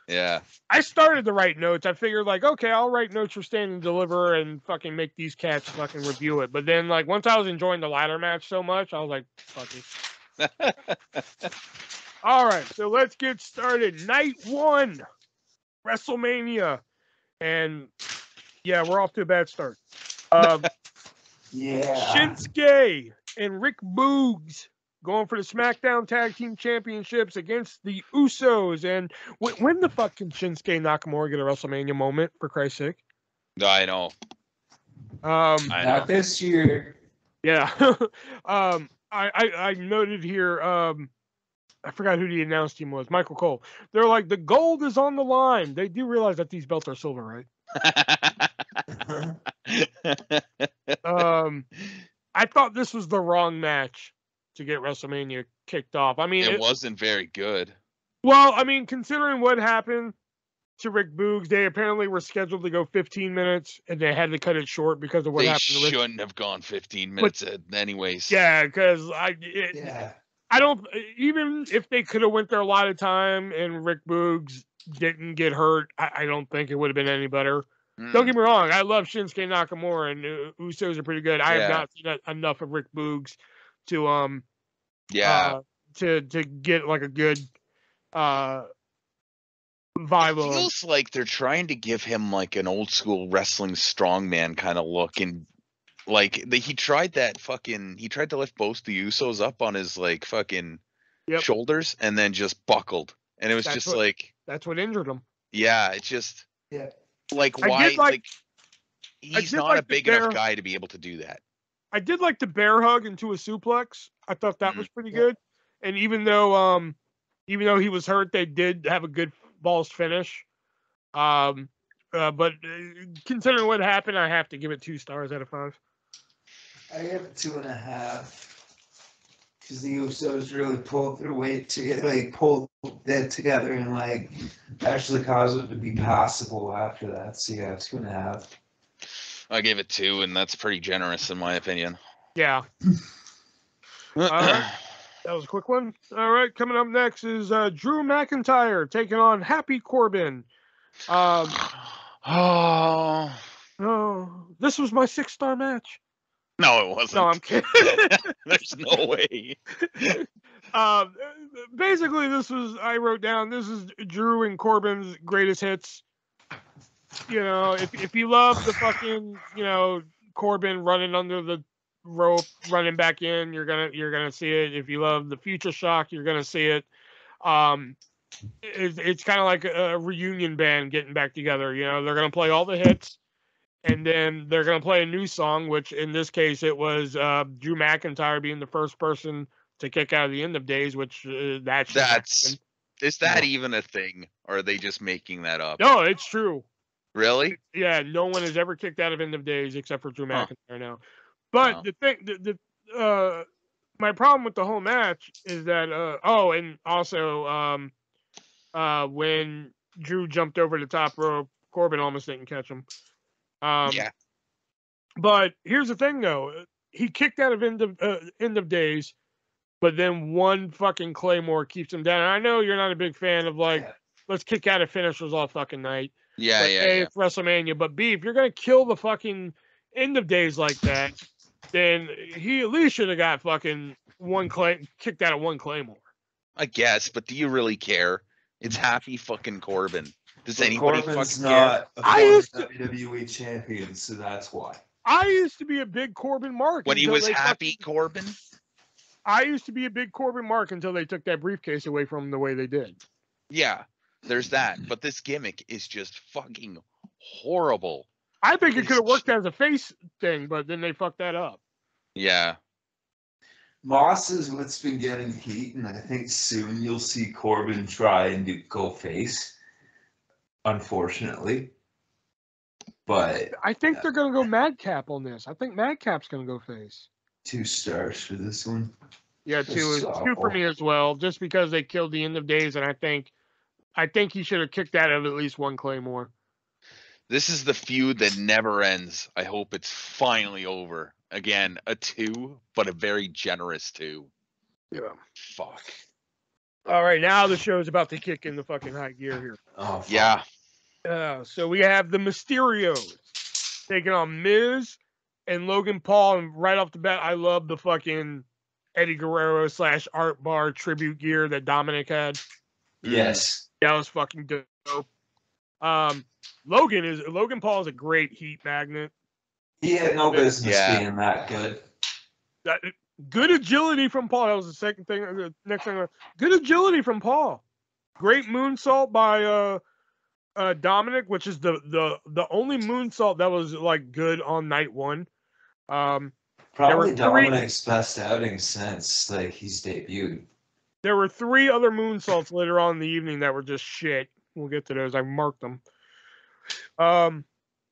Yeah. I started to write notes. I figured like, okay, I'll write notes for Stand and Deliver and fucking make these cats fucking review it. But then like once I was enjoying the ladder match so much, I was like, fuck it. All right, so let's get started. Night 1, WrestleMania. And yeah, we're off to a bad start. Yeah. Shinsuke and Rick Boogs going for the SmackDown Tag Team Championships against the Usos. And when the fuck can Shinsuke Nakamura get a WrestleMania moment, for Christ's sake? I know. Not this year. Yeah. I noted here, I forgot who the announce team was, Michael Cole. They're like, the gold is on the line. They do realize that these belts are silver, right? I thought this was the wrong match to get WrestleMania kicked off. I mean, it wasn't very good. Well, I mean, considering what happened to Rick Boogs, they apparently were scheduled to go 15 minutes, and they had to cut it short because of what happened to Rick. They shouldn't have gone 15 minutes anyways. Yeah, because I don't, even if they could have went there a lot of time and Rick Boogs didn't get hurt, I don't think it would have been any better. Don't get me wrong, I love Shinsuke Nakamura, and Usos are pretty good. I have not seen enough of Rick Boogs to to get like a good vibe. It feels like they're trying to give him like an old school wrestling strongman kind of look, and like he tried to lift both the Usos up on his like fucking shoulders and then just buckled, and it was that's what injured him. Yeah, it's just like why he's not a big enough guy to be able to do that. I did like the bear hug into a suplex. I thought that was pretty good. And even though he was hurt, they did have a good balls finish. But considering what happened, I have to give it 2 stars out of 5. I give it 2.5 because the Usos really pulled their weight together, like pulled that together, and like actually caused it to be possible after that. So yeah, 2.5. I gave it 2, and that's pretty generous in my opinion. Yeah. All right. That was a quick one. All right, coming up next is Drew McIntyre taking on Happy Corbin. This was my 6-star match. No, it wasn't. No, I'm kidding. There's no way. Basically, I wrote down, this is Drew and Corbin's greatest hits. You know, if you love the fucking, Corbin running under the rope, running back in, you're gonna see it. If you love the Future Shock, you're gonna see it. It's kind of like a reunion band getting back together. You know, they're gonna play all the hits, and then they're gonna play a new song, which in this case it was Drew McIntyre being the first person to kick out of the End of Days, which is that even a thing, or are they just making that up? No, it's true. Really? Yeah, no one has ever kicked out of End of Days except for Drew McIntyre now. But the thing, my problem with the whole match is that, and also when Drew jumped over the top rope, Corbin almost didn't catch him. But here's the thing, though. He kicked out of End of Days, but then one fucking Claymore keeps him down. And I know you're not a big fan of, let's kick out of finishers all fucking night. Yeah, It's WrestleMania. But B, if you're going to kill the fucking End of Days like that, then he at least should have got fucking kicked out of one Claymore. I guess, but do you really care It's Happy fucking Corbin. Does But anybody Corbin's fucking care? not a former WWE champion, so that's why. I used to be a big Corbin mark When he until was they Happy Corbin? I used to be a big Corbin mark until they took that briefcase away from him the way they did. Yeah, there's that. But this gimmick is just fucking horrible. I think it could have worked as a face thing, but then they fucked that up. Yeah. Moss is what's been getting heat, and I think soon you'll see Corbin try and go face, unfortunately. But I think they're going to go Madcap on this. I think Madcap's going to go face. 2 stars for this one. Yeah, two for me as well, just because they killed the End of Days, and I think he should have kicked out of at least one Claymore. This is the feud that never ends. I hope it's finally over. Again, a 2, but a very generous 2. Yeah. Fuck. All right, now the show is about to kick in the fucking high gear here. Oh, fuck. Yeah. So we have the Mysterios taking on Miz and Logan Paul, and right off the bat, I love the fucking Eddie Guerrero / Art Bar tribute gear that Dominic had. Yes. That was fucking dope. Logan Paul is a great heat magnet. He had no business being that good. Good agility from Paul. That was the second thing. The next thing. Good agility from Paul. Great moonsault by Dominic, which is the only moonsault that was like good on night 1. Probably Dominic's best outing since like he's debuted. There were 3 other moonsaults later on in the evening that were just shit. We'll get to those. I marked them.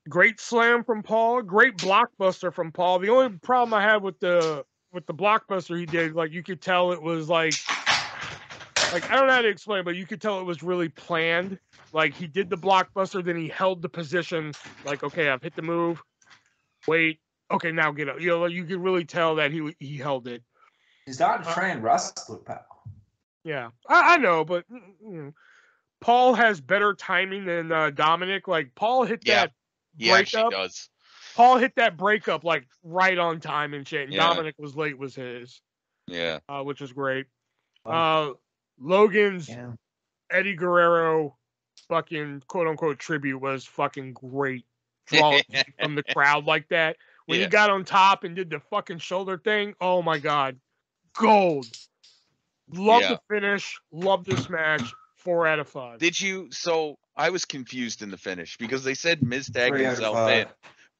Great slam from Paul. Great blockbuster from Paul. The only problem I had with the blockbuster he did, like you could tell it was like I don't know how to explain, but you could tell it was really planned. Like he did the blockbuster, then he held the position. Like, okay, I've hit the move. Wait, okay, now get up. You know, you could really tell that he held it. He's not a trained wrestler, pal. Yeah, I know, but you know, Paul has better timing than Dominic. Like Paul hit that breakup. Does. Paul hit that breakup like right on time and shit. And Dominic was late was his. Yeah. Which is great. Logan's Eddie Guerrero fucking quote unquote tribute was fucking great. Drawing from the crowd like that. When he got on top and did the fucking shoulder thing, oh my god. Gold. Love the finish. Love this match. 4 out of 5. Did you? So I was confused in the finish because they said Miz tagged himself in,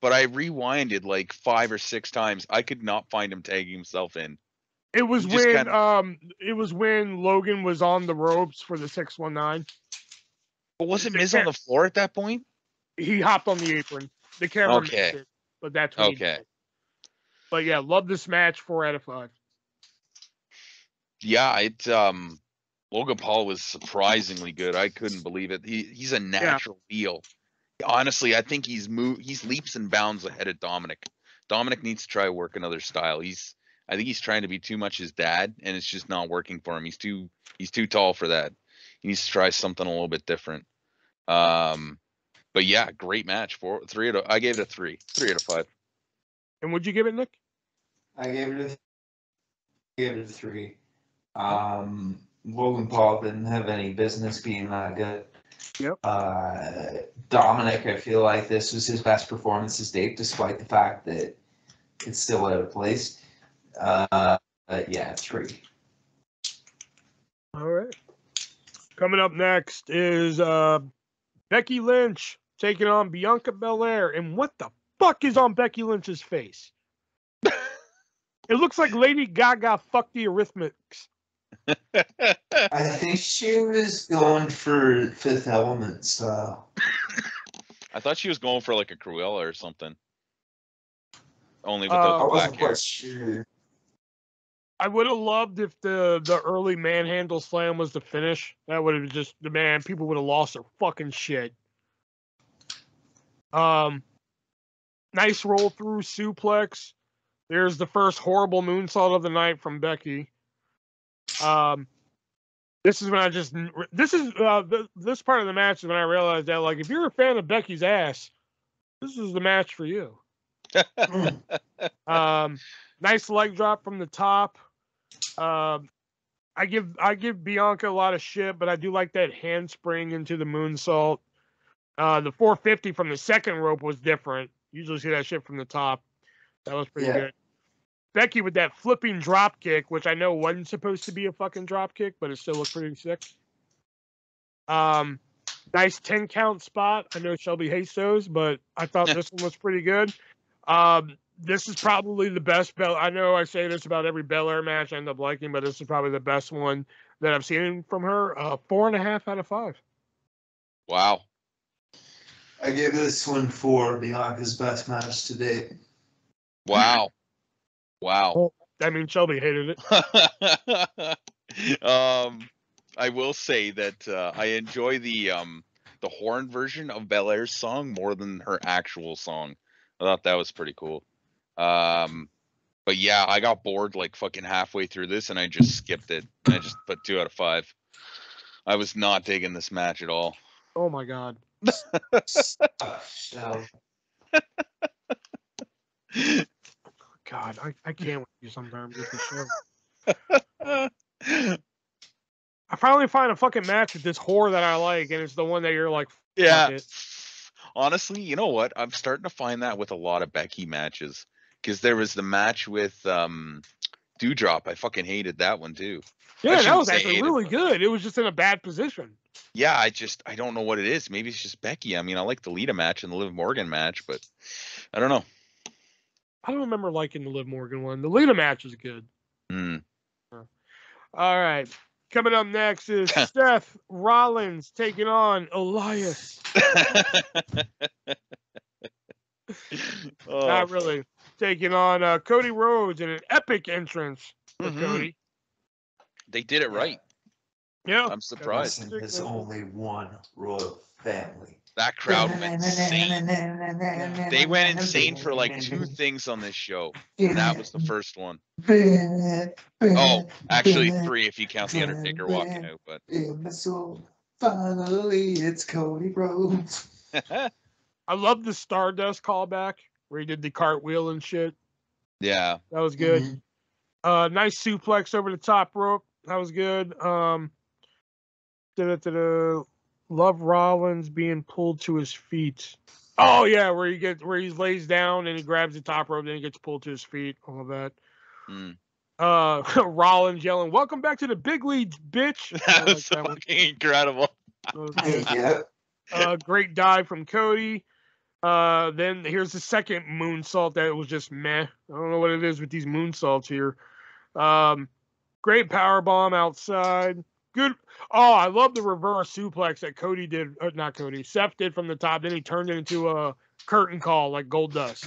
but I rewinded like 5 or 6 times. I could not find him tagging himself in. It was when Logan was on the ropes for the 619. But wasn't Miz on the floor at that point? He hopped on the apron. The camera missed it, but that's what he did. But yeah, love this match. 4 out of 5. Yeah, Logan Paul was surprisingly good. I couldn't believe it. He's a natural heel. Honestly, I think he's leaps and bounds ahead of Dominic. Dominic needs to try to work another style. I think he's trying to be too much his dad, and it's just not working for him. He's too tall for that. He needs to try something a little bit different. But yeah, great match. I gave it a 3. 3 out of 5. And would you give it, Nick? I gave it a 3. Logan Paul didn't have any business being that good. Yep. Dominic, I feel like this was his best performance to date, despite the fact that it's still out of place. Yeah, 3. All right. Coming up next is Becky Lynch taking on Bianca Bel-Air. And what the fuck is on Becky Lynch's face? It looks like Lady Gaga fucked the Eurythmics. I think she was going for Fifth Element style. I thought she was going for like a Cruella or something. Only with I the wasn't black hair. quite sure. I would have loved if the early manhandle slam was the finish. That would have just people would have lost their fucking shit. Nice roll through suplex. There's the first horrible moonsault of the night from Becky. This is when this part of the match is when I realized that, like, if you're a fan of Becky's ass, this is the match for you. Nice leg drop from the top. I give Bianca a lot of shit, but I do like that handspring into the moonsault. The 450 from the second rope was different. Usually see that shit from the top. That was pretty good. Becky with that flipping drop kick, which I know wasn't supposed to be a fucking drop kick, but it still looked pretty sick. Nice 10 count spot. I know Shelby hates those, but I thought this one was pretty good. This is probably the best I know I say this about every Bel-Air match I end up liking, but this is probably the best one that I've seen from her. 4.5 out of 5. Wow. I give this one 4, Bianca's best match to date. Wow. Wow. Well, I mean, Shelby hated it. I will say that I enjoy the horn version of Bel-Air's song more than her actual song. I thought that was pretty cool. But yeah, I got bored like fucking halfway through this, and I just skipped it. I just put 2 out of 5. I was not digging this match at all. Oh my god. God, I can't with you sometimes with the show. I finally find a fucking match with this whore that I like, and it's the one that you're like, yeah. It. Honestly, you know what? I'm starting to find that with a lot of Becky matches. Because there was the match with Dewdrop. I fucking hated that one too. Yeah, that was actually really good. It was just in a bad position. Yeah, I don't know what it is. Maybe it's just Becky. I mean, I like the Lita match and the Liv Morgan match, but I don't know. I don't remember liking the Liv Morgan one. The Lita match is good. All right. Coming up next is Seth Rollins taking on Elias. Not really. Taking on Cody Rhodes in an epic entrance for Cody. They did it right. Yeah. I'm surprised. There's only one royal family. That crowd went insane. They went insane for like 2 things on this show. And that was the first one. Oh, actually 3 if you count the Undertaker walking out. But finally, it's Cody Rhodes. I love the Stardust callback where he did the cartwheel and shit. Yeah. That was good. Nice suplex over the top rope. That was good. Love Rollins being pulled to his feet. Oh yeah, where he lays down and he grabs the top rope, then he gets pulled to his feet. All of that. Rollins yelling, "Welcome back to the big leagues, bitch!" That was fucking incredible. Great dive from Cody. Then here's the second moonsault that was just meh. I don't know what it is with these moonsaults here. Great powerbomb outside. Good. Oh, I love the reverse suplex that Cody did. Not Cody. Seth did from the top. Then he turned it into a curtain call like Gold Dust.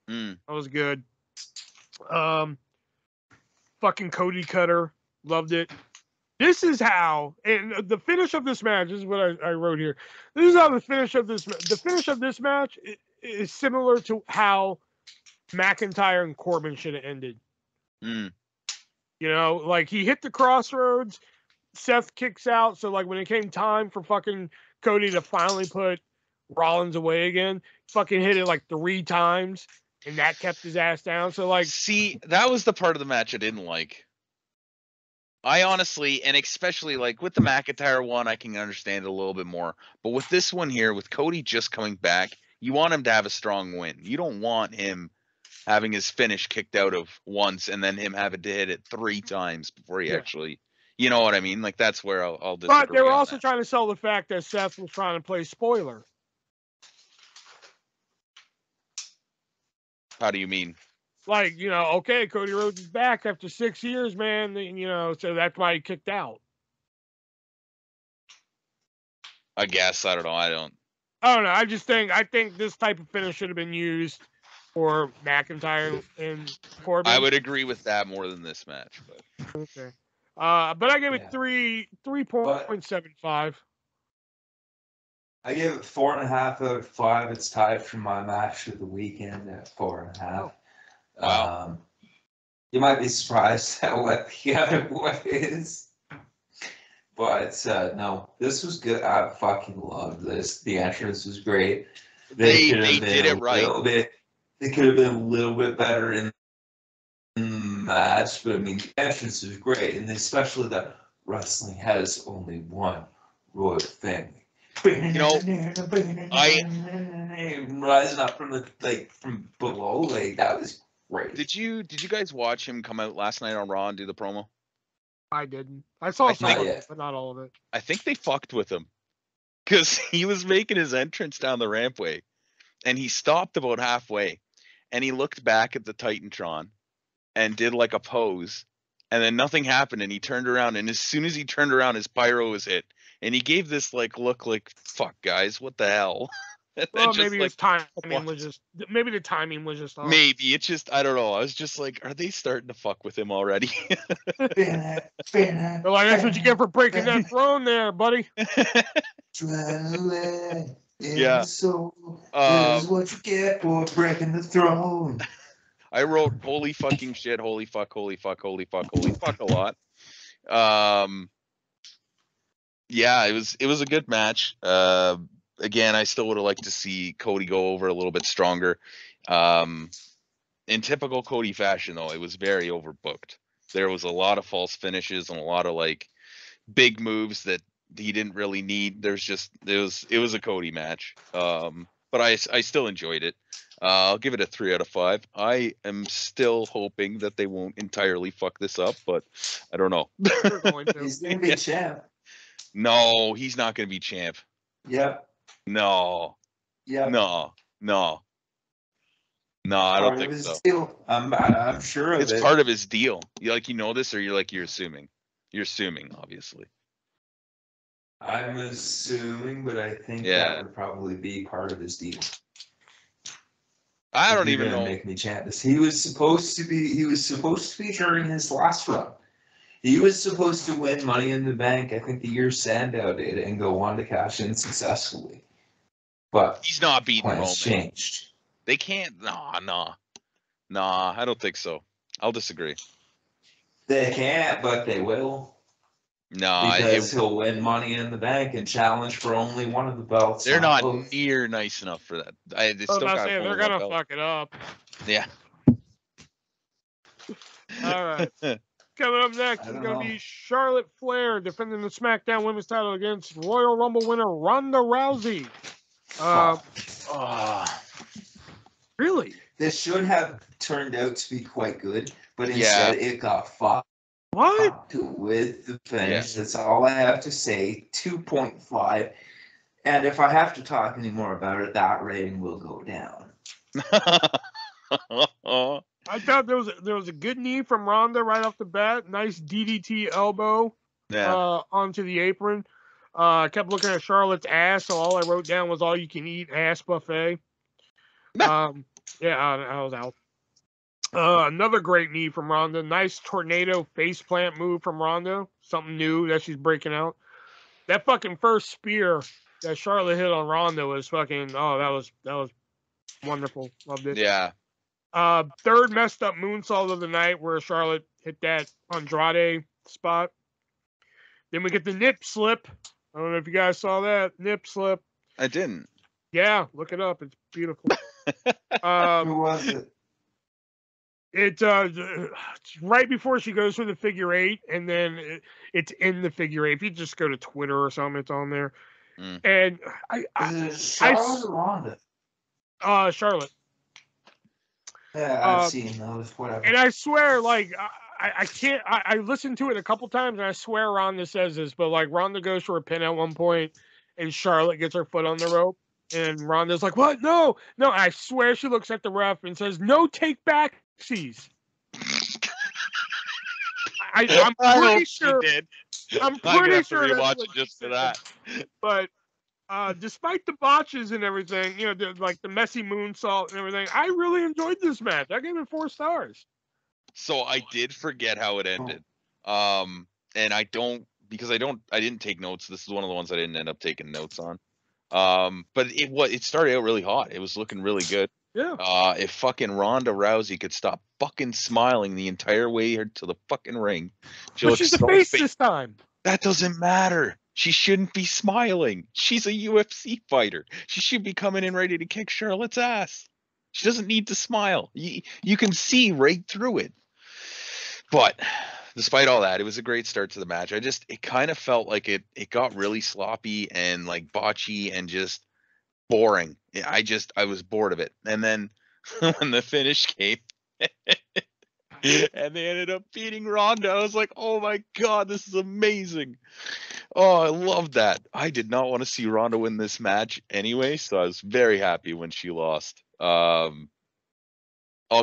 That was good. Fucking Cody Cutter. Loved it. This is how, and the finish of this match, this is what I wrote here. This is how the finish of this match is similar to how McIntyre and Corbin should have ended. You know, like he hit the crossroads, Seth kicks out, so like when it came time for fucking Cody to finally put Rollins away again, fucking hit it like 3 times, and that kept his ass down. So like, see, that was the part of the match I didn't like. I honestly, and especially like with the McIntyre one, I can understand it a little bit more. But with this one here, with Cody just coming back, you want him to have a strong win. You don't want him having his finish kicked out of once and then him having to hit it 3 times before he actually, you know what I mean? Like that's where I'll disagree. But they were also trying to sell the fact that Seth was trying to play spoiler. How do you mean? Like, you know, okay, Cody Rhodes is back after 6 years, man. You know, so that's why he kicked out. I guess. I don't know. I don't know. I think this type of finish should have been used for McIntyre and Corbin. I would agree with that more than this match, but okay. But I gave it 3.75. I gave it 4.5 out of 5. It's tied for my match of the weekend at 4.5. Wow. You might be surprised at what the other one is. But no, this was good. I fucking loved this. The entrance was great. They did it right. They could have been a little bit better in match, but I mean, the entrance was great, and especially that wrestling has only one royal family. You know, rising up from from below, like that was great. did you guys watch him come out last night on Raw and do the promo? I didn't. I saw some of it, but not all of it. I think they fucked with him because he was making his entrance down the rampway, and he stopped about halfway, and he looked back at the Titantron and did like a pose, and then nothing happened, and he turned around, and as soon as he turned around, his pyro was hit, and he gave this like look like, fuck guys, what the hell? Well, maybe his timing was just, maybe the timing was just off. Maybe it's just, I don't know. I was just like, are they starting to fuck with him already? They're like, that's what you get for breaking that throne there, buddy. Yeah. So this is what you get for breaking the throne. I wrote holy fucking shit, holy fuck, holy fuck, holy fuck, holy fuck a lot. Yeah, it was a good match. Again, I still would have liked to see Cody go over a little bit stronger. In typical Cody fashion, though, it was very overbooked. There was a lot of false finishes and a lot of like big moves that he didn't really need. It was a Cody match. But I still enjoyed it. I'll give it a 3 out of 5. I am still hoping that they won't entirely fuck this up, but I don't know. He's gonna be champ. No, he's not gonna be champ. Yep. No. Yep. No, I don't think so. Deal. I'm sure of it's it. part of his deal. You know this, or you're assuming? You're assuming, obviously. I'm assuming, but I think that would probably be part of his deal. I don't even know. Make me chant this. He was supposed to be during his last run. He was supposed to win Money in the Bank, I think the year Sandow did, and go on to cash in successfully. But he's not beating Roman. Changed. They can't. Nah. I don't think so. I'll disagree. They can't, but they will. No, because he'll win Money in the Bank and challenge for only one of the belts. They're not near nice enough for that. They're gonna fuck it up. Yeah. All right. Coming up next is going to be Charlotte Flair defending the SmackDown Women's title against Royal Rumble winner Ronda Rousey. Really? This should have turned out to be quite good, but instead it got fucked. What? With the finish. That's all I have to say. 2.5. And if I have to talk any more about it, that rating will go down. I thought there was a good knee from Ronda right off the bat. Nice DDT elbow onto the apron. I kept looking at Charlotte's ass, so all I wrote down was all you can eat ass buffet. I was out. Another great knee from Ronda. Nice tornado faceplant move from Ronda. Something new that she's breaking out. That fucking first spear that Charlotte hit on Ronda was fucking. Oh, that was wonderful. Loved it. Yeah. Third messed up moonsault of the night where Charlotte hit that Andrade spot. Then we get the nip slip. I don't know if you guys saw that nip slip. I didn't. Yeah, look it up. It's beautiful. Who was it? It's right before she goes for the figure 8, and then it's in the figure 8. If you just go to Twitter or something, it's on there. And Charlotte or Ronda? Charlotte. Yeah, I've seen those. Whatever. And I swear, like, I can't. I listened to it a couple times, and I swear Ronda says this, but like Ronda goes for a pin at one point, and Charlotte gets her foot on the rope, and Ronda's like, "What? No!" I swear she looks at the ref and says, "No take backsies." I'm pretty sure. I'm pretty sure that's what just for that. But despite the botches and everything, like the messy moonsault and everything, I really enjoyed this match. I gave it 4 stars. So I did forget how it ended. And I didn't take notes. This is one of the ones I didn't end up taking notes on. But it started out really hot. It was looking really good. Yeah. If fucking Ronda Rousey could stop fucking smiling the entire way to the fucking ring. She's the face this time. That doesn't matter. She shouldn't be smiling. She's a UFC fighter. She should be coming in ready to kick Charlotte's ass. She doesn't need to smile. You can see right through it. But despite all that, it was a great start to the match. It kind of felt like it got really sloppy and like botchy and just boring. I was bored of it. And then when the finish came and they ended up beating Ronda, I was like, oh my God, this is amazing. Oh, I love that. I did not want to see Ronda win this match anyway, so I was very happy when she lost. I'll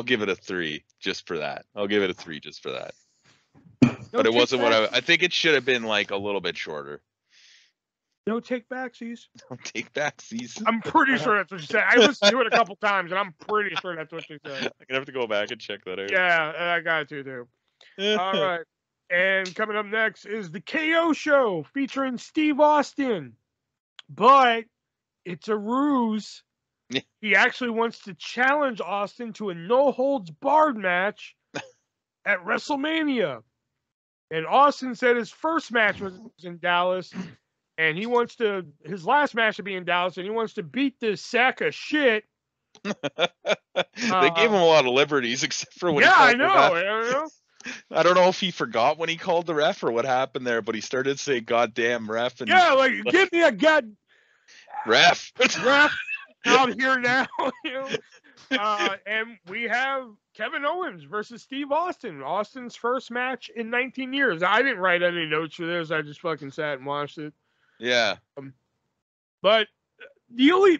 give it a 3 just for that. I'll give it a 3 just for that. No But it wasn't what take-backs? I think it should have been like a little bit shorter. No take backsies. Don't take backsies. I'm pretty sure that's what she said. I listened to it a couple times, and I'm pretty sure that's what she said. I'm gonna have to go back and check that out. Yeah, I got to too. All right. And coming up next is the KO show featuring Steve Austin. But it's a ruse. Yeah. He actually wants to challenge Austin to a no-holds-barred match at WrestleMania. And Austin said his first match was in Dallas, and he wants to, his last match to be in Dallas, and he wants to beat this sack of shit. They gave him a lot of liberties, except for when Yeah, he I called know. the ref. I know. I don't know if he forgot when he called the ref or what happened there, but he started saying "goddamn ref" and Yeah, like give me a god ref. ref out here now. You know? And we have Kevin Owens versus Steve Austin. Austin's first match in 19 years. I didn't write any notes for this. I just fucking sat and watched it. Yeah. But the only,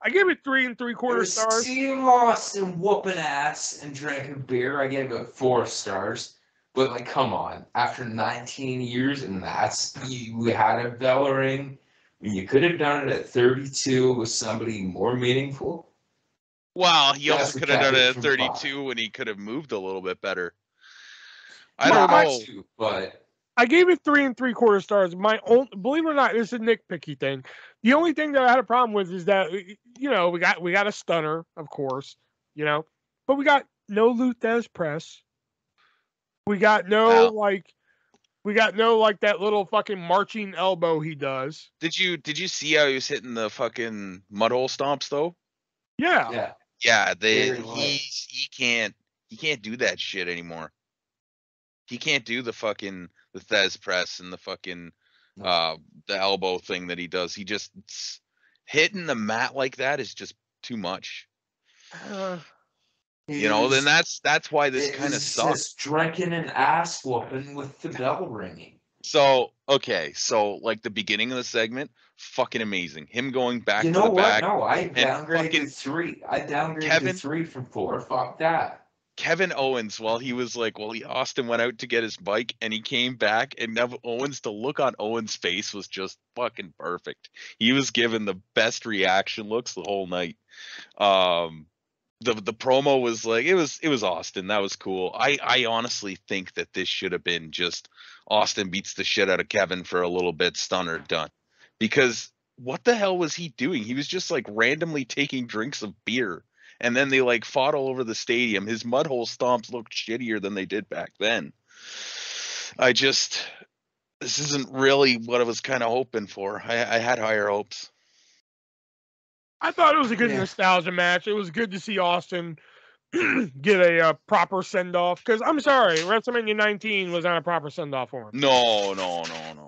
I gave it 3 3/4 stars. Steve Austin whooping ass and drinking beer. I gave it 4 stars. But like, come on! After 19 years, and we had a bell ring. You could have done it at 32 with somebody more meaningful. Well, he That's also the could have done it caveat at from 32 when he could have moved a little bit better. I don't know. Too, but I gave it 3 3/4 stars. My own, believe it or not, it's a nitpicky thing. The only thing that I had a problem with is that, you know, we got a stunner, of course, you know, but we got no Luthez press. We got no like that little fucking marching elbow he does. Did you see how he was hitting the fucking mud hole stomps though? Yeah. Yeah, Very he can't do that shit anymore. He can't do the Thez press and the fucking the elbow thing that he does. He just hitting the mat like that is just too much. You know, then that's why this kind of sucks. Just drinking and ass whooping with the bell ringing. So like the beginning of the segment, fucking amazing. Him going back You to know the what? back. No, I downgraded fucking 3. I downgraded 3 from 4. Fuck that. Kevin Owens, while he was like, Austin went out to get his bike and he came back, and now Owens, the look on Owens' face was just fucking perfect. He was given the best reaction looks the whole night. The promo was like, it was Austin. That was cool. I honestly think that this should have been just Austin beats the shit out of Kevin for a little bit, stunner, done. Because what the hell was he doing? He was just like randomly taking drinks of beer. And then they like fought all over the stadium. His mud hole stomps looked shittier than they did back then. This isn't really what I was kind of hoping for. I had higher hopes. I thought it was a good nostalgia match. It was good to see Austin get a proper send-off. Because I'm sorry, WrestleMania 19 was not a proper send-off for him. No.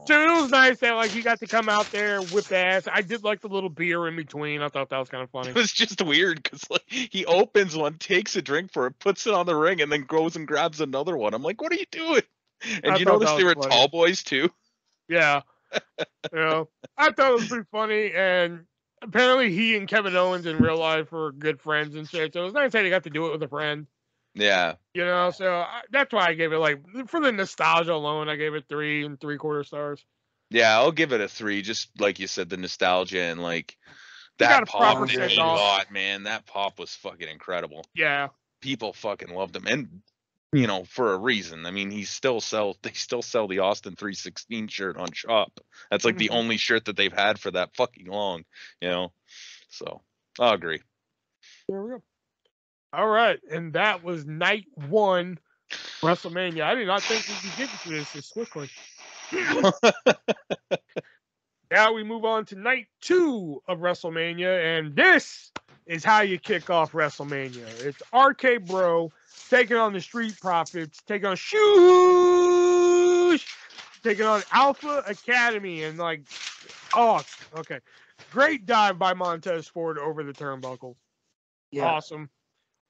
So it was nice that like he got to come out there, whip ass. I did like the little beer in between. I thought that was kind of funny. It was just weird because like he opens one, takes a drink for it, puts it on the ring, and then goes and grabs another one. I'm like, what are you doing? And you notice they were funny. Tall boys too. Yeah. You know, I thought it was pretty funny, and apparently he and Kevin Owens in real life were good friends and shit. So it was nice that he got to do it with a friend. Yeah. You know, so that's why I gave it, like, for the nostalgia alone, I gave it 3 3/4 stars. Yeah, I'll give it a 3. Just like you said, the nostalgia and like that pop that he got, man. That pop was fucking incredible. Yeah. People fucking loved him, and you know, for a reason. I mean, they still sell the Austin 316 shirt on Shop. That's like the only shirt that they've had for that fucking long, you know. So I'll agree. There we go. All right, and that was night 1 WrestleMania. I did not think we could get to this quickly. Now we move on to night 2 of WrestleMania, and this is how you kick off WrestleMania. It's RK Bro taking on the Street Profits, taking on Shoosh, taking on Alpha Academy, and like, oh, okay. Great dive by Montez Ford over the turnbuckle. Yeah.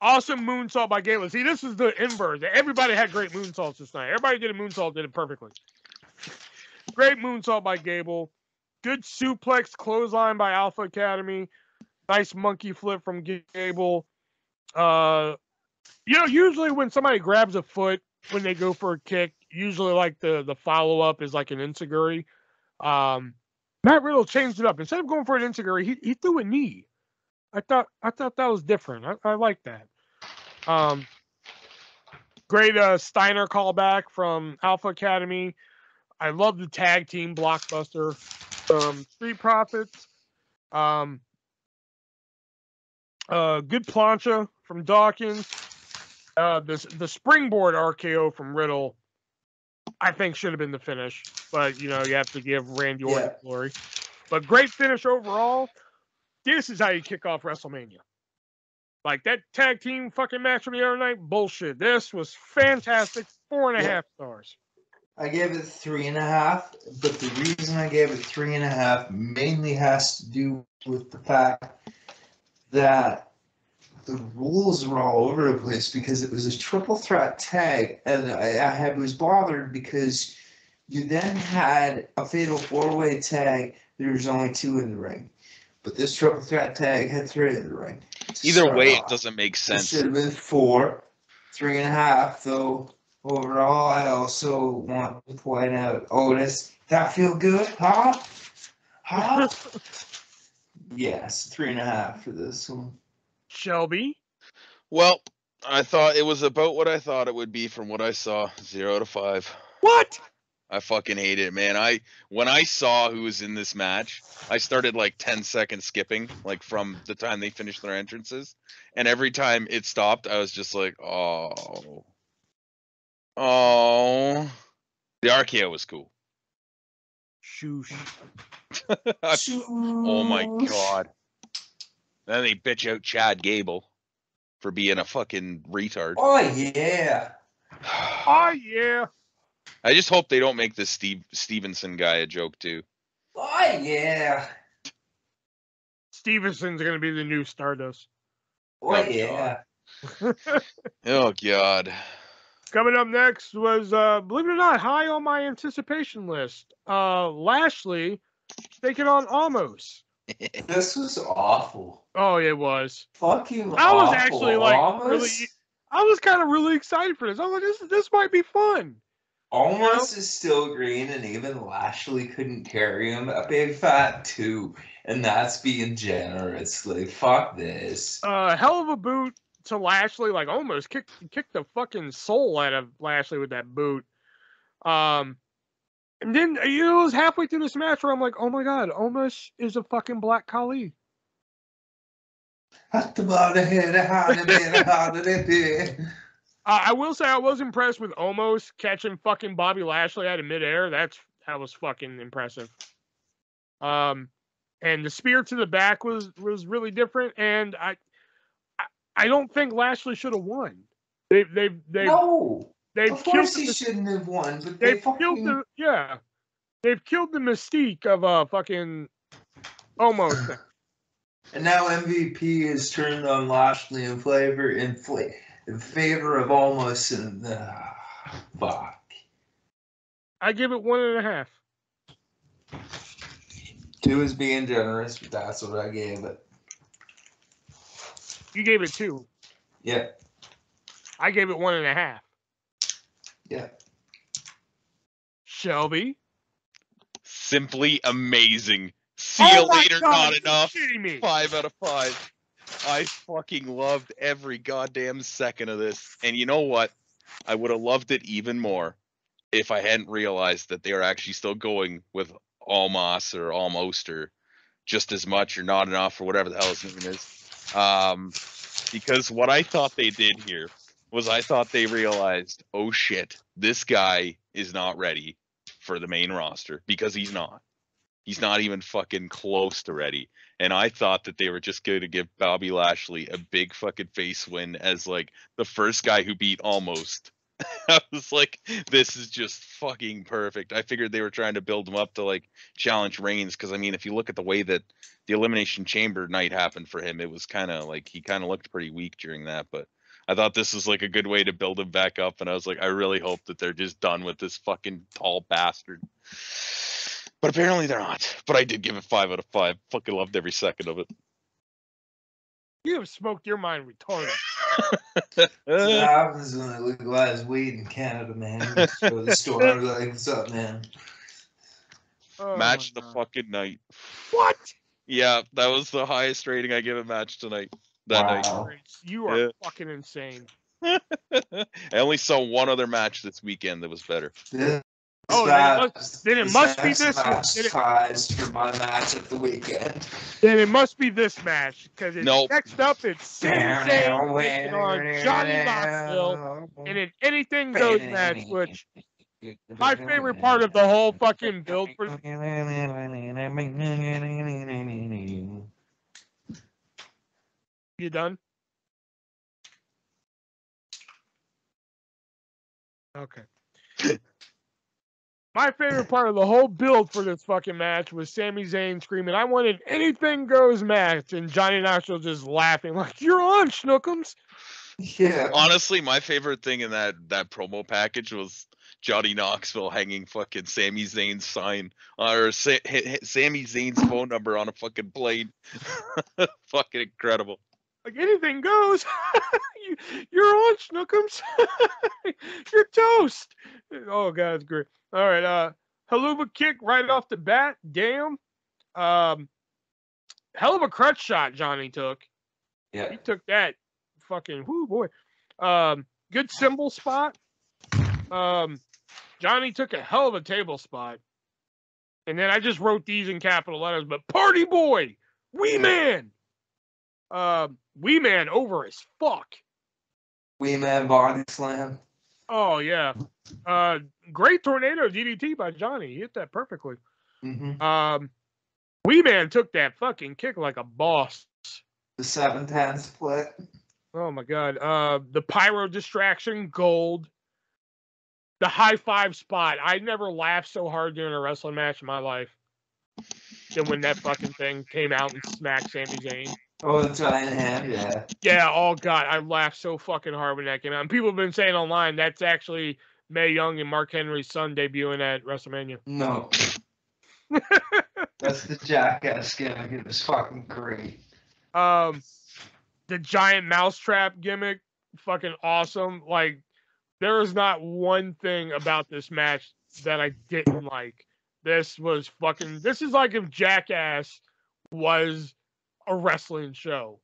Awesome moonsault by Gable. See, this is the inverse. Everybody had great moonsaults this night. Everybody did a moonsault, did it perfectly. Great moonsault by Gable. Good suplex clothesline by Alpha Academy. Nice monkey flip from Gable. Usually when somebody grabs a foot when they go for a kick, usually like the follow-up is like an enziguri. Matt Riddle changed it up. Instead of going for an enziguri, he threw a knee. I thought that was different. I like that. Great Steiner callback from Alpha Academy. I love the tag team blockbuster from Street Profits. Good plancha from Dawkins. The springboard RKO from Riddle, I think should have been the finish, but you have to give Randy Orton glory. But great finish overall. This is how you kick off WrestleMania. Like that tag team fucking match from the other night, bullshit. This was fantastic. 4.5 stars. I gave it 3.5, but the reason I gave it 3.5 mainly has to do with the fact that the rules were all over the place because it was a triple threat tag, and I was bothered because you then had a fatal 4-way tag. There was only 2 in the ring, but this triple threat tag had 3 in the ring. Either way, it doesn't make sense. It should have been 4, 3.5 though. Overall, I also want to point out Otis. That feel good, huh? Yes, 3.5 for this one. Shelby? Well, I thought it was about what I thought it would be from what I saw. 0 out of 5. What? I fucking hate it, man. When I saw who was in this match, I started like 10 seconds skipping, like from the time they finished their entrances. And every time it stopped, I was just like, oh. The RKO was cool. Shoosh. Oh my god. Then they bitch out Chad Gable for being a fucking retard. Oh yeah. Oh yeah. I just hope they don't make this Stevenson guy a joke too. Oh yeah. Stevenson's gonna be the new Stardust. Oh yeah. Oh god. Coming up next was, believe it or not, high on my anticipation list. Lashley taking on Almost. This was awful. Oh, it was. Fucking I was awful. actually like really. I was kind of really excited for this. I was like, this might be fun. Almost is still green, and even Lashley couldn't carry him. A big fat 2, and that's being generous. Like, fuck this. Hell of a boot to Lashley. Like, almost kicked the fucking soul out of Lashley with that boot. And then it was halfway through this match where I'm like, oh my god, Almost is a fucking Black Khali. I will say I was impressed with Almost catching fucking Bobby Lashley out of midair. That was fucking impressive. And the spear to the back was really different. And I don't think Lashley should have won. No. Of course he shouldn't have won, but they've killed the mystique of fucking Almost. And now MVP is turned on Lashley in favor of Almost, and fuck. I give it 1.5. 2 is being generous, but that's what I gave it. You gave it 2. Yeah. I gave it 1.5. Yeah. Shelby. Simply amazing. See you later, God, not enough. 5 out of 5. I fucking loved every goddamn second of this. And you know what? I would have loved it even more if I hadn't realized that they are actually still going with Almost or just as much or not enough or whatever the hell his name is. Because what I thought they did here was I thought they realized, oh shit, this guy is not ready for the main roster, because he's not. He's not even fucking close to ready. And I thought that they were just going to give Bobby Lashley a big fucking face win as like the first guy who beat Almost. I was like, this is just fucking perfect. I figured they were trying to build him up to like challenge Reigns, because I mean, if you look at the way that the Elimination Chamber night happened for him, it was kind of like he kind of looked pretty weak during that. But I thought this was like a good way to build him back up, and I was like, I really hope that they're just done with this fucking tall bastard. But apparently they're not. But I did give it 5 out of 5. Fucking loved every second of it. You have smoked your mind retarded. That's what happens when they legalize weed in Canada, man. You just go to the store and be like, what's up, man? Oh, Match the fucking night. What? Yeah, that was the highest rating I give a match tonight. That Wow. You are fucking insane. night. I only saw one other match this weekend that was better. Then it must be this one. Ties for my match at the weekend. Then it must be this match, because Nope. next up it's Sami Zayn taking on Johnny Knoxville in an anything goes match, which my favorite part of the whole fucking build for. You done? Okay. My favorite part of the whole build for this fucking match was Sami Zayn screaming, "I want an anything goes match," and Johnny Knoxville just laughing like, "You're on, Schnookums." Yeah. Honestly, my favorite thing in that promo package was Johnny Knoxville hanging fucking Sami Zayn's sign or Sami Zayn's phone number on a fucking plane. Fucking incredible. Like, anything goes. You're on, Schnookums. You're toast. Oh god, it's great. All right, Haluva kick right off the bat. Damn. Hell of a crutch shot Johnny took. Yeah. He took that fucking whoo boy. Good symbol spot. Johnny took a hell of a table spot. And then I just wrote these in capital letters, but Party Boy, Wee Man. Wee Man over as fuck. Wee Man body slam. Oh yeah. Great tornado DDT by Johnny. He hit that perfectly. Mm-hmm. Wee Man took that fucking kick like a boss. The 7-10 split. Oh my god. The pyro distraction, gold. The high five spot. I never laughed so hard during a wrestling match in my life than when that fucking thing came out and smacked Sami Zayn. Oh, the giant hand, yeah. Yeah, oh god, I laughed so fucking hard when that came out. And people have been saying online that's actually Mae Young and Mark Henry's son debuting at WrestleMania. No. That's the Jackass gimmick. It was fucking great. The giant mousetrap gimmick, fucking awesome. Like, there is not one thing about this match that I didn't like. This is like if Jackass was a wrestling show.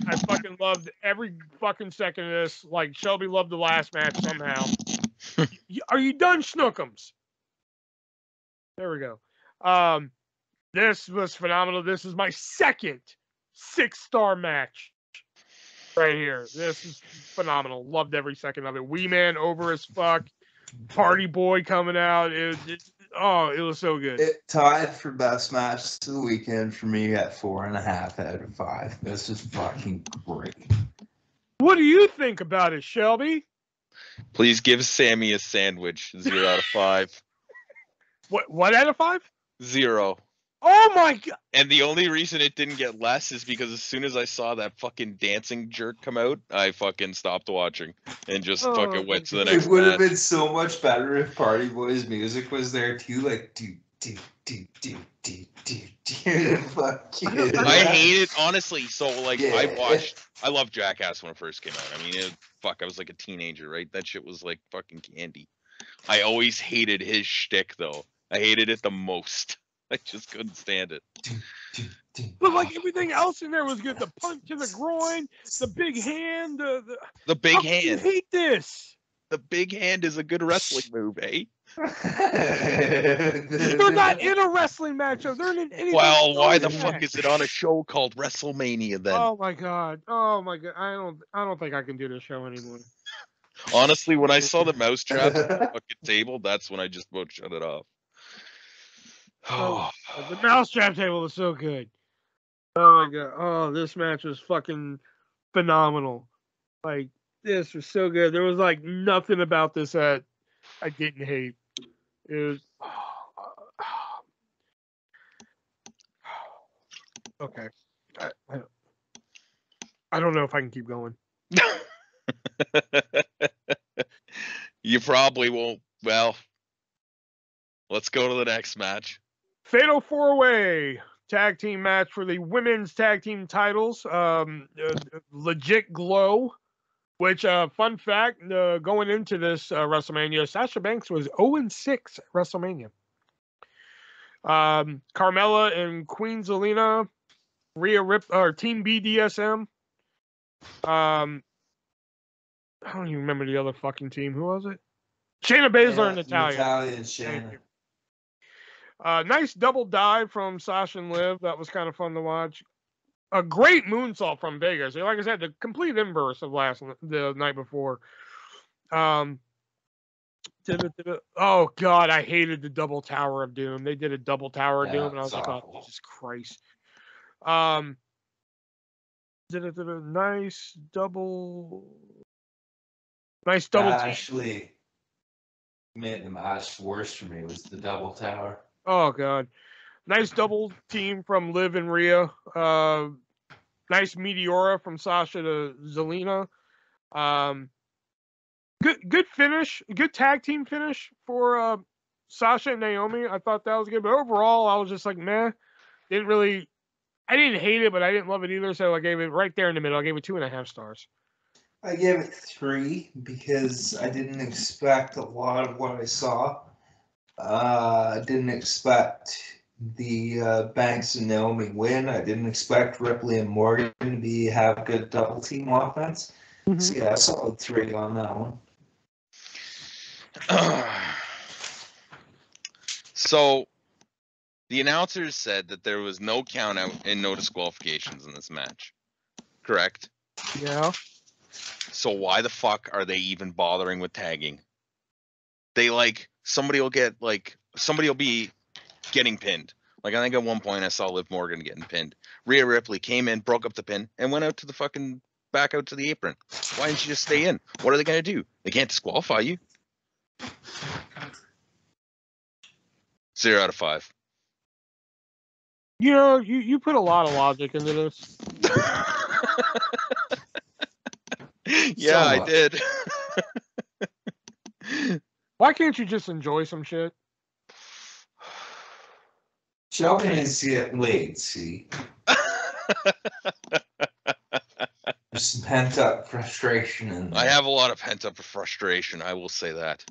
I fucking loved every fucking second of this. Like, Shelby loved the last match somehow. Are you done, Schnookums? There we go. This was phenomenal. This is my second 6-star match right here. This is phenomenal. Loved every second of it. Wee Man over as fuck. Party Boy coming out. It was so good. It tied for best match of the weekend for me at 4.5 out of 5. This is fucking great. What do you think about it, Shelby? Please give Sammy a sandwich. 0 out of 5. What out of 5? 0. Oh my god! And the only reason it didn't get less is because as soon as I saw that fucking dancing jerk come out, I fucking stopped watching and just fucking went to the next It would have match. been so much better if Party Boy's music was there too, like do. Fuck you. I hate it, honestly. So, like, Yeah. I loved Jackass when it first came out. I mean, I was like a teenager, right? That shit was like fucking candy. I always hated his shtick, though. I hated it the most. I just couldn't stand it. But like everything else in there was good. The punch to the groin, the big hand, The big how can you hand. hate this? The big hand is a good wrestling move, eh? They're not in a wrestling match. They're in an anything. Well, why the match. fuck is it on a show called Wrestlemania then? Oh my god. Oh my god. I don't think I can do this show anymore. Honestly, when I saw the mousetrap on the fucking table, that's when I just about shut it off. Oh, the mousetrap table was so good. Oh my god. Oh, this match was fucking phenomenal. Like, this was so good. There was like nothing about this that I didn't hate. It was okay. I don't know if I can keep going. You probably won't. Well, let's go to the next match. Fatal 4-way tag team match for the women's tag team titles. Legit Glow. Which, fun fact, going into this WrestleMania, Sasha Banks was 0-6 at WrestleMania. Carmella and Queen Zelina, Team BDSM. I don't even remember the other fucking team. Who was it? Shayna Baszler and Natalya. Natalya and Shayna. Nice double dive from Sasha and Liv. That was kind of fun to watch. A great moonsault from Vegas. Like I said, the complete inverse of the night before. Oh god, I hated the double Tower of Doom. They did a double Tower of Doom, and I was like, oh, Jesus Christ. Nice double. Actually made the match worse for me was the double tower. Oh god. Nice double team from Liv and Rhea. Nice Meteora from Sasha to Zelina. Good finish. Good tag team finish for Sasha and Naomi. I thought that was good. But overall, I was just like, meh. I didn't hate it, but I didn't love it either. So I gave it right there in the middle. I gave it 2.5 stars. I gave it 3 because I didn't expect a lot of what I saw. I didn't expect the Banks and Naomi win. I didn't expect Ripley and Morgan to have good double team offense. Mm-hmm. So yeah, solid 3 on that one. So the announcers said that there was no count out and no disqualifications in this match. Correct? Yeah. So why the fuck are they even bothering with tagging? They somebody will be getting pinned. Like, I think at one point I saw Liv Morgan getting pinned. Rhea Ripley came in, broke up the pin, and went out to the fucking back out to the apron. Why didn't you just stay in? What are they gonna do? They can't disqualify you. 0 out of 5. You know, you put a lot of logic into this. Yeah, I did. Why can't you just enjoy some shit? Sheldon is late, see. There's some pent-up frustration in there. I have a lot of pent-up frustration, I will say that.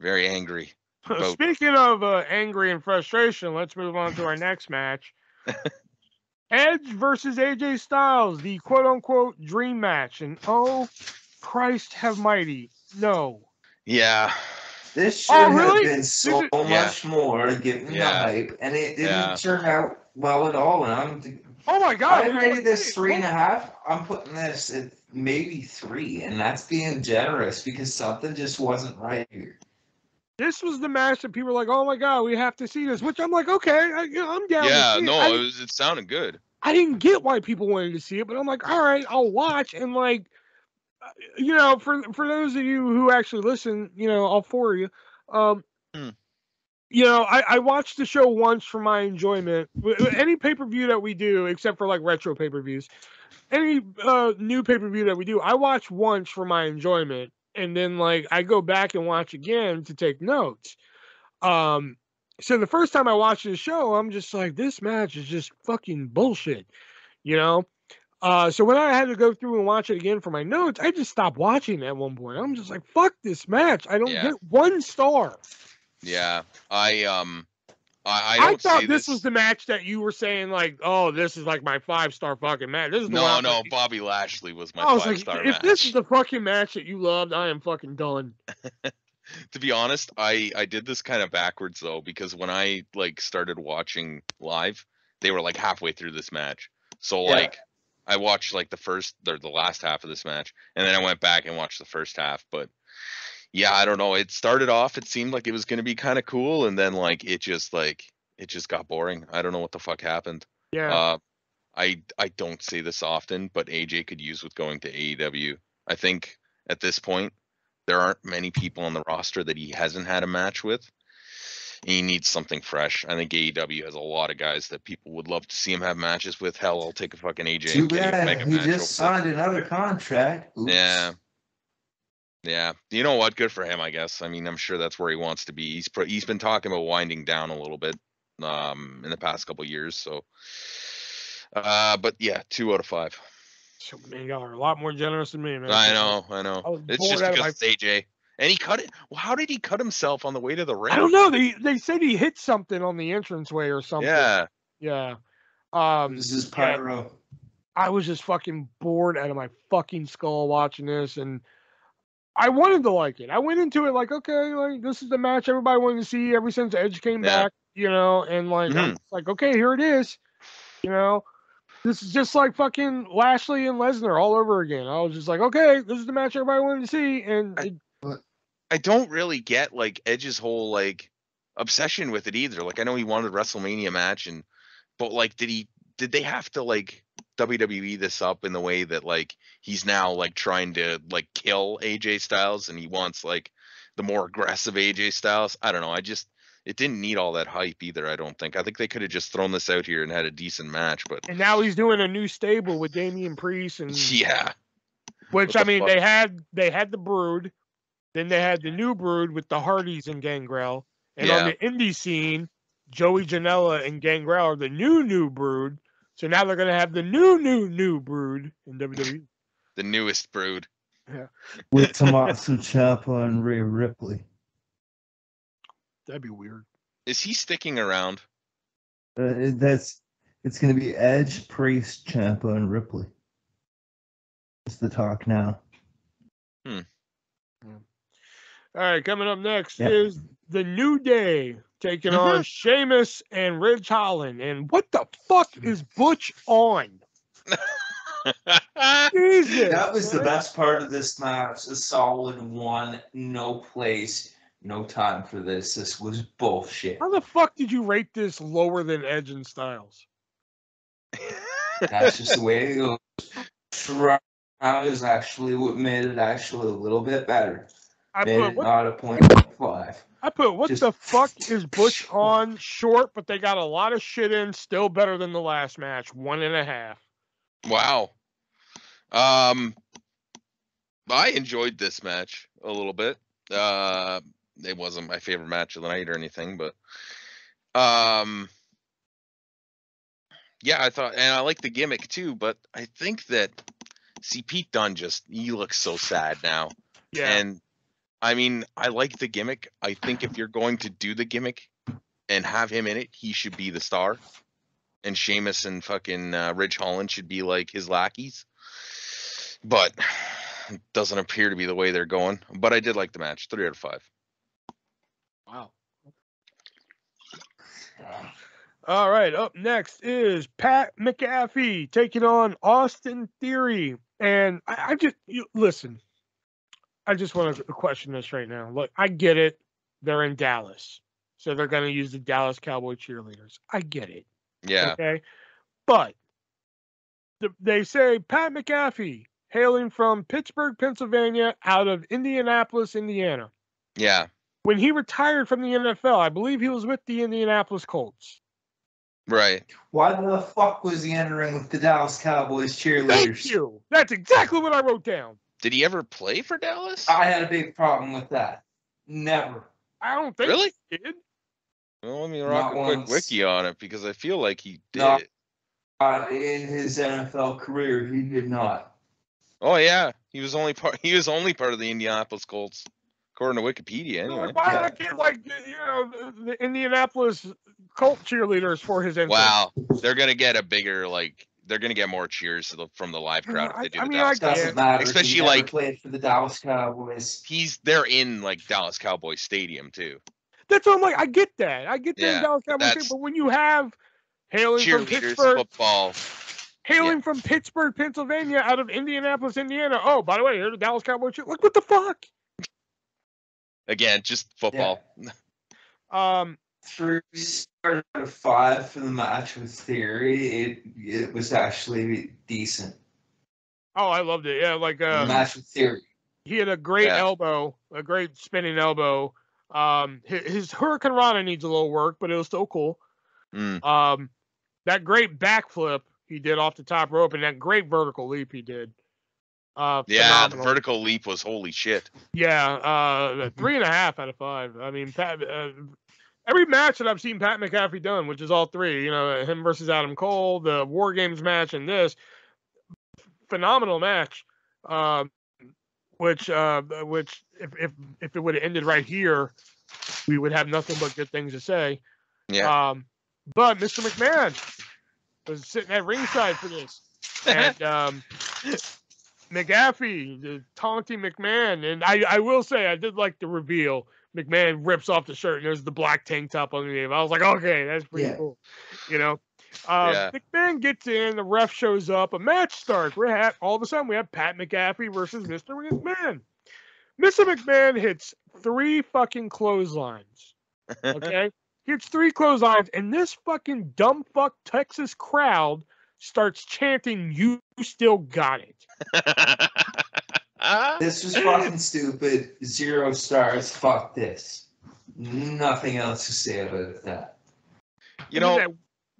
Very angry. Speaking of angry and frustration, let's move on to our next match. Edge versus AJ Styles, the quote-unquote dream match. And oh, Christ have mighty, no. Yeah. This should have been so much more given the hype, and it didn't turn out well at all. And oh my god! I rated this 3.5. I'm putting this at maybe 3, and that's being generous because something just wasn't right here. This was the match that people were like, "Oh my god, we have to see this." Which I'm like, okay, I'm down. Yeah, no, it sounded good. I didn't get why people wanted to see it, but I'm like, all right, I'll watch. And like, you know, for those of you who actually listen, you know, all 4 of you, you know, I watched the show once for my enjoyment. Any pay-per-view that we do, except for like retro pay-per-views, any new pay-per-view that we do, I watch once for my enjoyment. And then, like, I go back and watch again to take notes. So the first time I watched the show, I'm just like, this match is just fucking bullshit, you know? So when I had to go through and watch it again for my notes, I just stopped watching at one point. I'm just like, fuck this match. I don't get 1 star. Yeah. I thought this was the match that you were saying, like, oh, this is like my 5-star fucking match. This is no, Bobby Lashley was my 5-star match. If this is the fucking match that you loved, I am fucking done. To be honest, I did this kind of backwards though, because when I started watching live, they were like halfway through this match. So I watched the last half of this match, and then I went back and watched the first half. But yeah, I don't know. It started off, it seemed like it was going to be kind of cool, and then it just it just got boring. I don't know what the fuck happened. Yeah. I don't say this often, but AJ could use with going to AEW. I think at this point there aren't many people on the roster that he hasn't had a match with. He needs something fresh. I think AEW has a lot of guys that people would love to see him have matches with. Hell, I'll take a fucking AJ Too and Kenny bad Omega he match. just signed another contract. Oops. Yeah. Yeah. You know what? Good for him, I guess. I mean, I'm sure that's where he wants to be. He's been talking about winding down a little bit in the past couple of years. So, but yeah, 2 out of 5. So, man, y'all are a lot more generous than me, man. I know. I was It's bored just out of because my... it's AJ. And he cut it. Well, how did he cut himself on the way to the ring? I don't know. They said he hit something on the entranceway or something. Yeah. Yeah. This is pyro. I was just fucking bored out of my fucking skull watching this, and I wanted to like it. I went into it like, okay, like this is the match everybody wanted to see ever since Edge came back, you know, and like I'm like, okay, here it is, you know. This is just like fucking Lashley and Lesnar all over again. I was just like, okay, this is the match everybody wanted to see, and I don't really get like Edge's whole like obsession with it either. Like I know he wanted a WrestleMania match, but like did they have to like WWE this up in the way that like he's now like trying to like kill AJ Styles and he wants like the more aggressive AJ Styles? I don't know. It didn't need all that hype either, I don't think. I think they could have just thrown this out here and had a decent match, but and now he's doing a new stable with Damian Priest and yeah. Which I mean, they had the Brood, then they had the new Brood with the Hardys and Gangrel, and on the indie scene, Joey Janela and Gangrel are the new Brood. So now they're gonna have the new Brood in WWE. The newest Brood. Yeah. With Tommaso Ciampa and Rhea Ripley. That'd be weird. Is he sticking around? It's going to be Edge, Priest, Ciampa, and Ripley. It's the talk now. All right, coming up next is the New Day taking on Sheamus and Ridge Holland. And what the fuck is Butch on? Jesus, that was the best part of this match. A solid 1, no place. No time for this. This was bullshit. How the fuck did you rate this lower than Edge and Styles? That's just the way it goes. That is actually what made it actually a little bit better. Not a 0.5. I put, what the fuck is Butch on? Short, but they got a lot of shit in. Still better than the last match. 1.5. Wow. I enjoyed this match a little bit. It wasn't my favorite match of the night or anything, but yeah, I thought, and I like the gimmick too, but I think that Pete Dunne he looks so sad now. Yeah. And I mean, I like the gimmick. I think if you're going to do the gimmick and have him in it, he should be the star. And Sheamus and fucking Ridge Holland should be like his lackeys. But it doesn't appear to be the way they're going. But I did like the match. 3 out of 5. Wow. All right, up next is Pat McAfee taking on Austin Theory. And I just listen. I just want to question this right now. Look, I get it. They're in Dallas. So they're going to use the Dallas Cowboy cheerleaders. I get it. Yeah. Okay. But they say Pat McAfee, hailing from Pittsburgh, Pennsylvania, out of Indianapolis, Indiana. Yeah. When he retired from the NFL, I believe he was with the Indianapolis Colts. Right. Why the fuck was he entering with the Dallas Cowboys cheerleaders? Thank you. That's exactly what I wrote down. Did he ever play for Dallas? I had a big problem with that. Never. I don't think really? he did. Well, let me rock a quick wiki on it because I feel like he did. In his NFL career, he did not. Oh yeah, he was only part of the Indianapolis Colts, according to Wikipedia. Anyway. Why I get the Indianapolis Colt cheerleaders for his entrance? Wow, they're gonna get a bigger they're gonna get more cheers from the live crowd if they do the Dallas Cowboys. Doesn't matter. Especially he never played for the Dallas Cowboys. They're in Dallas Cowboys Stadium too. That's what I'm like. I get that. I get that Dallas Cowboys, but when you have hailing from Pittsburgh, football, from Pittsburgh, Pennsylvania, out of Indianapolis, Indiana. Oh, by the way, here's the Dallas Cowboys. Look, what the fuck? Again, just football. Yeah. 3 stars out of 5 for the match with Theory. It was actually decent. Oh, I loved it. Yeah, like The match with Theory. he had a great elbow, a great spinning elbow. His Hurricane Rana needs a little work, but it was still cool. That great backflip he did off the top rope, and that great vertical leap he did. The vertical leap was holy shit. Yeah, 3.5 out of 5. I mean, every match that I've seen Pat McAfee done, which is all 3, him versus Adam Cole, the War Games match, and this phenomenal match. Which if it would have ended right here, we would have nothing but good things to say. Yeah. But Mr. McMahon was sitting at ringside for this, and McAfee taunting McMahon, and I will say I did like the reveal. McMahon rips off the shirt and there's the black tank top underneath. I was like, okay, that's pretty cool. McMahon gets in, the ref shows up, a match starts. All of a sudden we have Pat McAfee versus Mr. McMahon. Mr. McMahon hits 3 fucking clotheslines. Okay? He hits 3 clotheslines, and this fucking dumb fuck Texas crowd starts chanting, "You still got it." This was fucking stupid. 0 stars. Fuck this. Nothing else to say about that.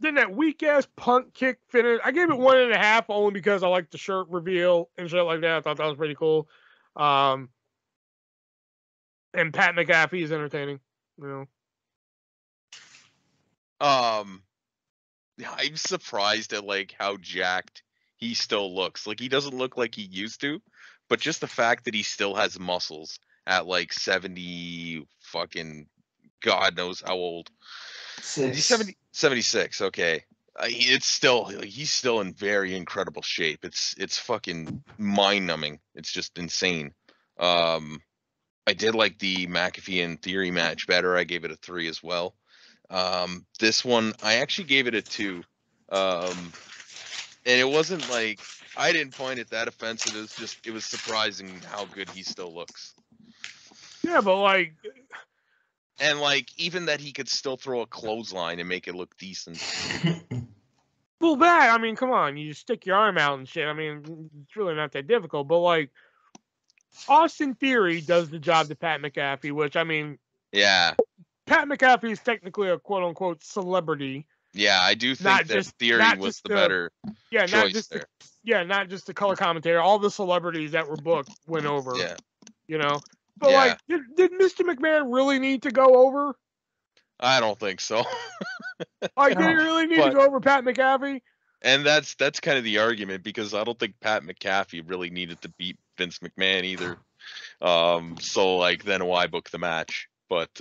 Then that weak ass punt kick finish. I gave it 1.5 only because I liked the shirt reveal and shit like that. I thought that was pretty cool. And Pat McAfee is entertaining. I'm surprised at how jacked he still looks. He doesn't look like he used to, but just the fact that he still has muscles at 70 fucking God knows how old. He's 76. Okay. It's still, he's still in very incredible shape. It's fucking mind numbing. It's just insane. I did like the Mcafee and Theory match better. I gave it a 3 as well. This one, I actually gave it a 2. And it wasn't I didn't find it that offensive. It was surprising how good he still looks. Yeah, but and even that he could still throw a clothesline and make it look decent. Well, I mean, come on, you stick your arm out and shit. I mean, it's really not that difficult. But Austin Theory does the job to Pat McAfee, which I mean, yeah, Pat McAfee is technically a quote unquote celebrity. Yeah, I do think that Theory was the better choice there. Not just the color commentator. All the celebrities that were booked went over. Yeah. But did Mr. McMahon really need to go over? I don't think so. Did he really need to go over Pat McAfee? And that's kind of the argument, because I don't think Pat McAfee really needed to beat Vince McMahon either. So then why book the match? But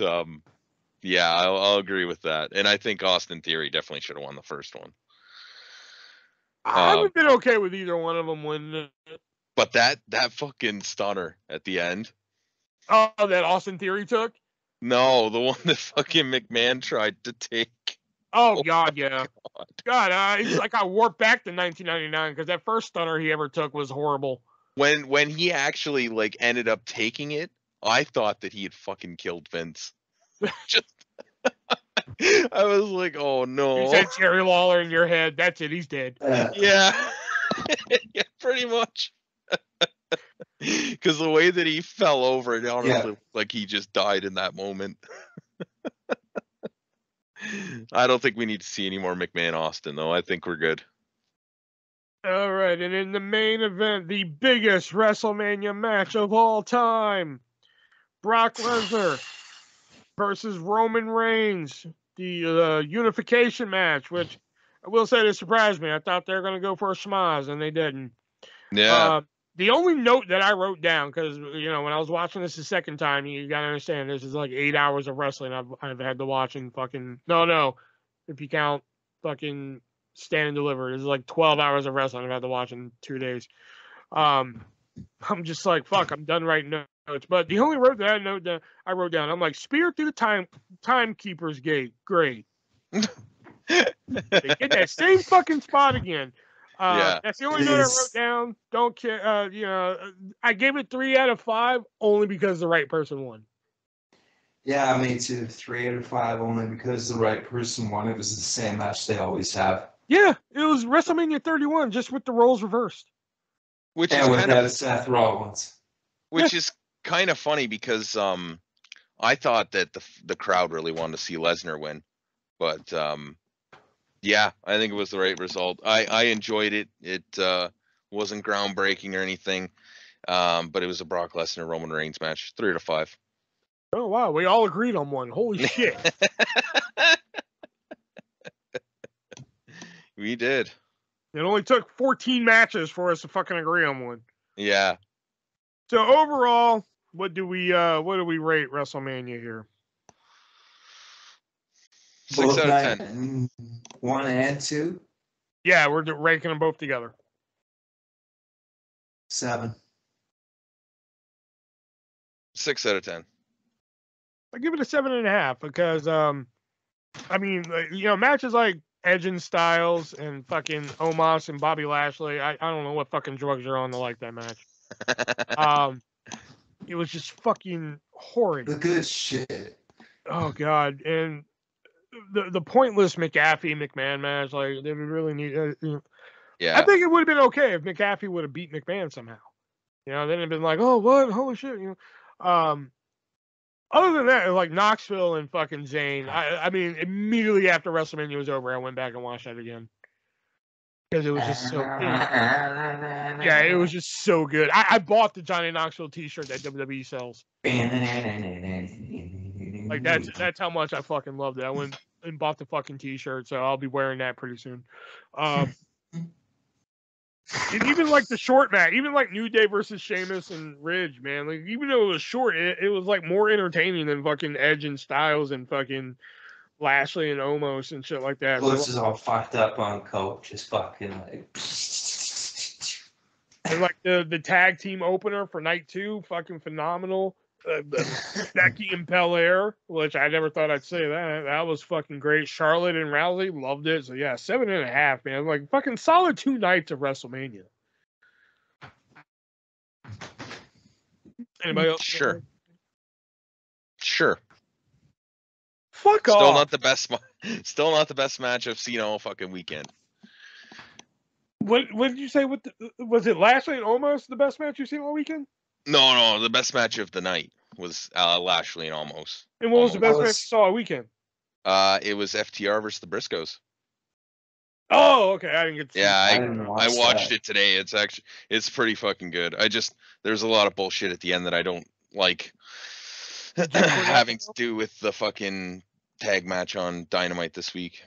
yeah, I'll agree with that. And I think Austin Theory definitely should have won the first one. I would have been okay with either one of them winning it. But that fucking stunner at the end. Oh, that Austin Theory took? No, the one that fucking McMahon tried to take. Oh, God, yeah. God, it's like I warped back to 1999, because that first stunner he ever took was horrible. When he actually ended up taking it, I thought that he had fucking killed Vince. Just I was like, oh no. You said Jerry Lawler in your head. That's it. He's dead. Yeah. Yeah, pretty much. Because the way that he fell over, it honestly looked like he just died in that moment. I don't think we need to see any more McMahon Austin, though. I think we're good. All right, and in the main event, the biggest WrestleMania match of all time, Brock Lesnar versus Roman Reigns, the unification match, which I will say this surprised me. I thought they were going to go for a schmoz, and they didn't. Yeah. The only note that I wrote down, because, when I was watching this the second time, you got to understand, this is 8 hours of wrestling I've had to watch in fucking... No, if you count fucking Stand and Deliver, this is 12 hours of wrestling I've had to watch in 2 days. I'm just fuck, I'm done writing notes. But the only note that I wrote down, I'm like, spear through the timekeeper's gate. Great. They get that same fucking spot again. That's the only note I wrote down. Don't care. I gave it 3 out of 5 only because the right person won. Yeah, me too. 3 out of 5 only because the right person won. It was the same match they always have. Yeah, it was WrestleMania 31, just with the roles reversed. Which is And kind without of Seth Rollins. funny because I thought that the crowd really wanted to see Lesnar win, but yeah, I think it was the right result. I enjoyed it. It wasn't groundbreaking or anything, but it was a Brock Lesnar Roman Reigns match. 3 out of 5. Oh wow, we all agreed on one. Holy shit! We did. It only took 14 matches for us to fucking agree on one. Yeah. So overall, what do we rate WrestleMania here? 6 out of 10. 1 and 2. Yeah, we're ranking them both together. 7. 6 out of 10. I give it a 7.5 because I mean, matches like Edge and Styles and fucking Omos and Bobby Lashley. I don't know what fucking drugs are on to like that match. It was just fucking horrid. The good shit. Oh god, and the pointless Mcafee McMahon match, like they would really need. Yeah. I think it would have been okay if Mcafee would have beat McMahon somehow. Then it'd been like, oh what, holy shit, Other than that, like Knoxville and fucking Zayn, I mean, immediately after WrestleMania was over, I went back and watched that again because it was just so. Yeah, it was just so good. I bought the Johnny Knoxville T-shirt that WWE sells. Like that's how much I fucking loved it. I went and bought the fucking T-shirt, so I'll be wearing that pretty soon. And even like the short match, even like New Day versus Sheamus and Ridge, man. Like even though it was short, it was like more entertaining than fucking Edge and Styles and fucking Lashley and Omos and shit like that. Plus is all fucked up on coke, just fucking like. And like the tag team opener for night 2, fucking phenomenal. Becky and Bel-Air, which I never thought I'd say that. That was fucking great. Charlotte and Rousey, loved it. So yeah, 7.5, man. Like fucking solid 2 nights of WrestleMania. Anybody else? Sure. Fuck off. Still not the best match I've seen all fucking weekend. What did you say? Was it Lashley and Omos the best match you've seen all weekend? No, the best match of the night was Lashley and Omos. And what was the best match you saw all weekend? It was FTR versus the Briscoes. Oh, okay. I didn't get to see I watched it today. It's pretty fucking good. There's a lot of bullshit at the end that I don't like having to do with the fucking tag match on Dynamite this week.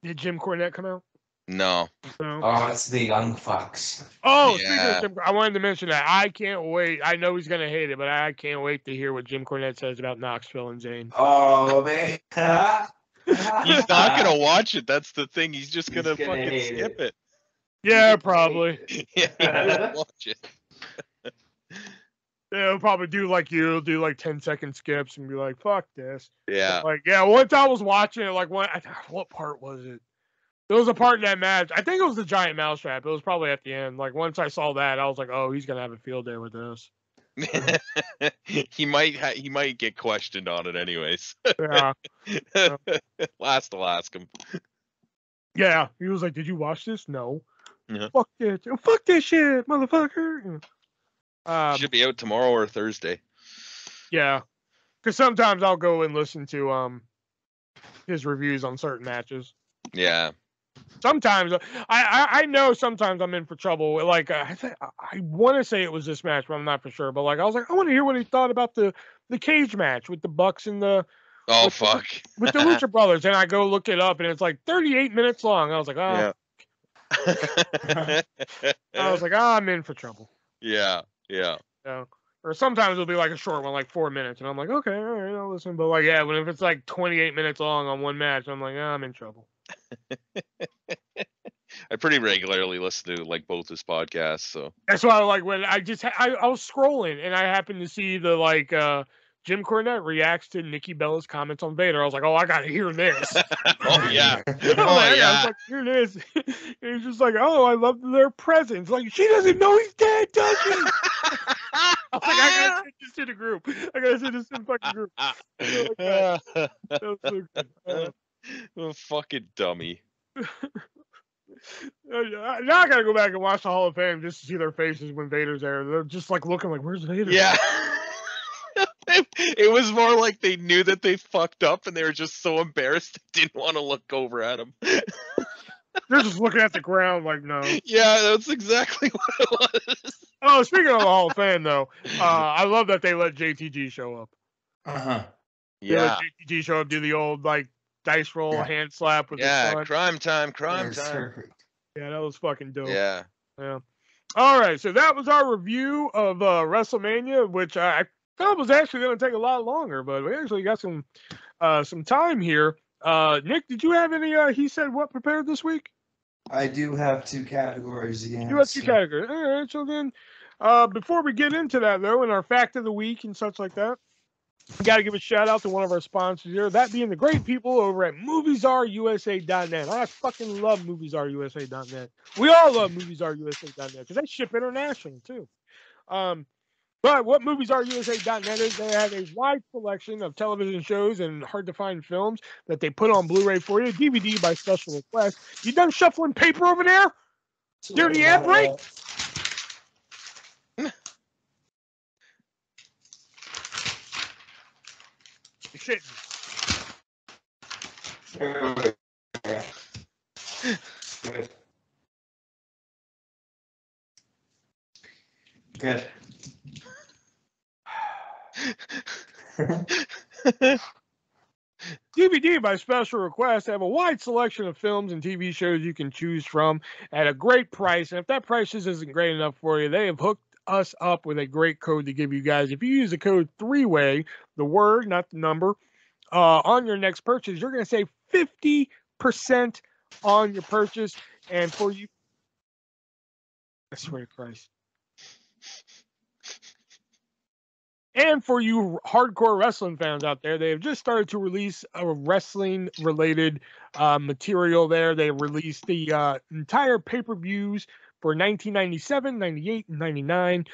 Did Jim Cornette come out? No. Oh, it's the Young Fox. Oh, yeah. I wanted to mention that. I can't wait. I know he's going to hate it, but I can't wait to hear what Jim Cornette says about Knoxville and Zayn. Oh, man. He's not going to watch it. That's the thing. He's just going to fucking skip it. Yeah, probably. Yeah, he'll watch it. Yeah, he'll probably do like you. Do like 10-second skips and be like, fuck this. Yeah. Like, yeah, once I was watching it, like, what part was it? There was a part in that match. I think it was the giant mousetrap. It was probably at the end. Like once I saw that, I was like, "Oh, he's gonna have a field day with this." He might get questioned on it anyways. Yeah. Last I'll ask him. Yeah, he was like, "Did you watch this?" No. Yeah. Fuck this shit, motherfucker. Should be out tomorrow or Thursday. Yeah, because sometimes I'll go and listen to his reviews on certain matches. Yeah. Sometimes I know sometimes I'm in for trouble. Like I want to say it was this match, but I'm not for sure. But like I was like, I want to hear what he thought about the cage match with the Bucks and the with the Lucha Brothers, and I go look it up, and it's like 38 minutes long. I was like, oh, yeah. I was like, I'm in for trouble. Yeah. Or sometimes it'll be like a short one, like 4 minutes, and I'm like, okay, all right, I'll listen. But like, yeah, if it's like 28 minutes long on one match, I'm like, I'm in trouble. I pretty regularly listen to like both his podcasts, so that's why like when I was scrolling and I happened to see the Jim Cornette reacts to Nikki Bella's comments on Vader. I was like, oh, I gotta hear this. Oh yeah. I Oh yeah. was like, hear this. And he's just like, oh, I love their presence. Like, she doesn't know he's dead, does she? I was like, I gotta send this to the group. I gotta send this to the fucking group. Like that was so good. Oh, fucking dummy. Now I gotta go back and watch the Hall of Fame just to see their faces when Vader's there. They're just like looking like, where's Vader? Yeah. It was more like they knew that they fucked up and they were just so embarrassed they didn't want to look over at him. They're just looking at the ground like, no. Yeah, that's exactly what it was. Oh, speaking of the Hall of Fame, though, I love that they let JTG show up. Uh-huh. They let JTG show up, do the old, like, dice roll, hand slap with his son. crime time. Perfect. Yeah, that was fucking dope. Yeah. All right, so that was our review of WrestleMania, which I thought was actually going to take a lot longer, but we actually got some time here. Nick, did you have any He Said What prepared this week? I do have 2 categories again. You have 2 categories. All right, so then before we get into that, though, and our fact of the week and such like that, we got to give a shout out to one of our sponsors here, that being the great people over at MoviesRUSA.net. I fucking love MoviesRUSA.net. We all love MoviesRUSA.net because they ship international too. But what MoviesRUSA.net is, they have a wide selection of television shows and hard-to-find films that they put on Blu-ray for you, DVD by special request. You done shuffling paper over there? During the ad break? You're shitting me. Good. DVD by special request have a wide selection of films and TV shows you can choose from at a great price. And if that price just isn't great enough for you, they have hooked us up with a great code to give you guys. If you use the code 3-way, the word, not the number, on your next purchase, you're going to save 50% on your purchase. And for you, I swear to Christ. And for you hardcore wrestling fans out there, they have just started to release a wrestling-related material there. They released the entire pay-per-views for 1997, 98, and 99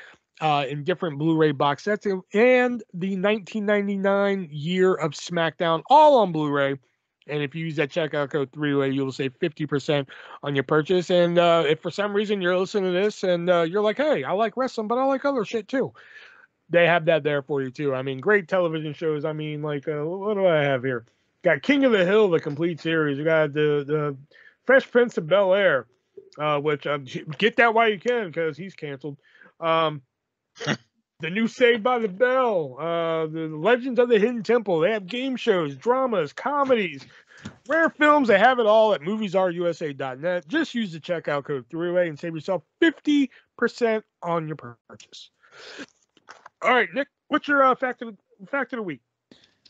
in different Blu-ray box sets, and the 1999 year of SmackDown, all on Blu-ray. And if you use that checkout code 3-way, you'll save 50% on your purchase. And if for some reason you're listening to this and you're like, hey, I like wrestling, but I like other shit too, they have that there for you too. I mean, great television shows. I mean, like, what do I have here? Got King of the Hill, the complete series. We got the Fresh Prince of Bel-Air, which get that while you can because he's canceled. The new Saved by the Bell, the Legends of the Hidden Temple. They have game shows, dramas, comedies, rare films. They have it all at MoviesRUSA.net. Just use the checkout code 3-way and save yourself 50% on your purchase. All right, Nick, what's your fact of the week?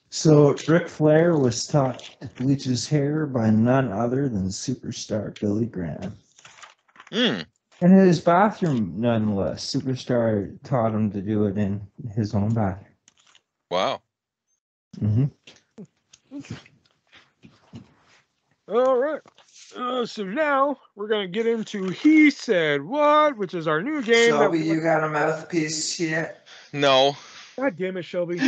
So, Ric Flair was taught to bleach his hair by none other than superstar Billy Graham. In his bathroom, nonetheless. Superstar taught him to do it in his own bathroom. Wow. All right. So now we're going to get into He Said What, which is our new game. Shelby, you got a mouthpiece yet? No. God damn it, Shelby.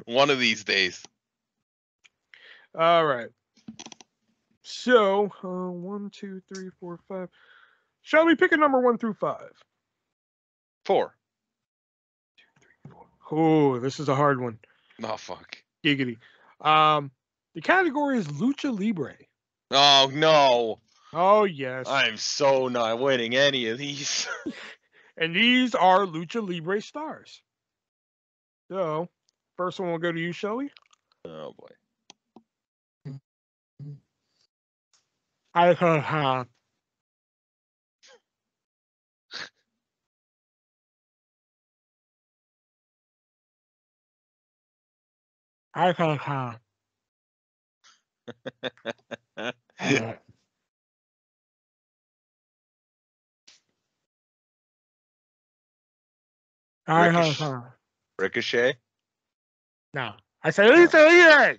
One of these days. All right. So, 1, 2, 3, 4, 5. Shelby, pick a number 1 through 5. 4. 2, 3, 4. Oh, this is a hard one. Oh, fuck. Giggity. The category is Lucha Libre. Oh, no. Oh, yes. I'm so not winning any of these. And these are Lucha Libre stars. So, first one will go to you, Shelby. Oh, boy. I ha. Ricochet? No. I said Lucha Libre.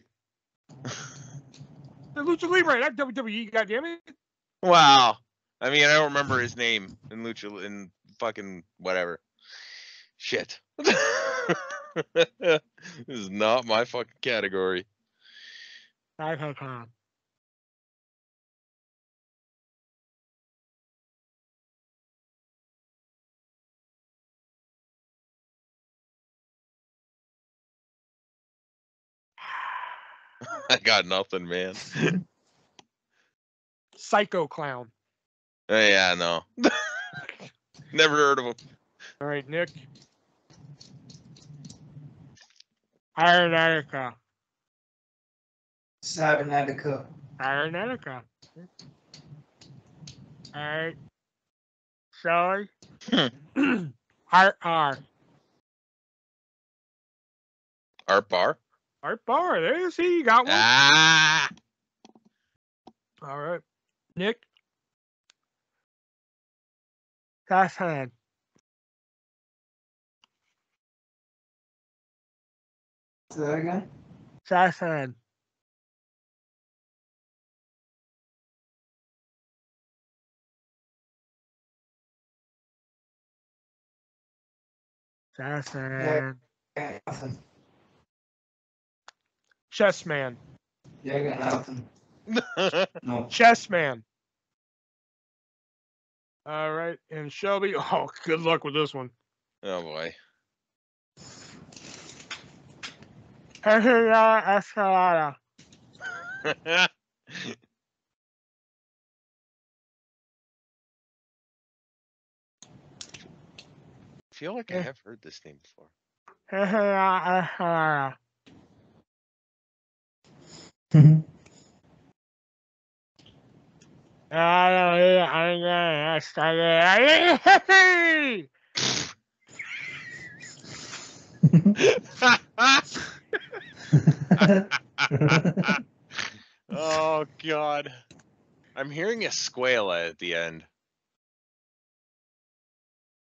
The Lucha Libre, not WWE, goddammit. Wow. I mean, I don't remember his name in Lucha, in fucking whatever. Shit. This is not my fucking category. .com. I got nothing, man. Psycho Clown. Yeah, no. Never heard of him. All right, Nick. Ironatica. Cybernetica. Ironatica. All right. Shelly. Art R. Art Bar? Art Bar. There you see. You got one. Ah! All right. Nick. Cash hand. Say that again? Cash hand. Cash hand. Yeah, nothing. Chess man. Yeah, I got nothing. No. Chess man. All right. And Shelby. Oh, good luck with this one. Oh, boy. Escalada. I feel like I have heard this name before. Escalada. Oh, God. I'm hearing Escuela at the end.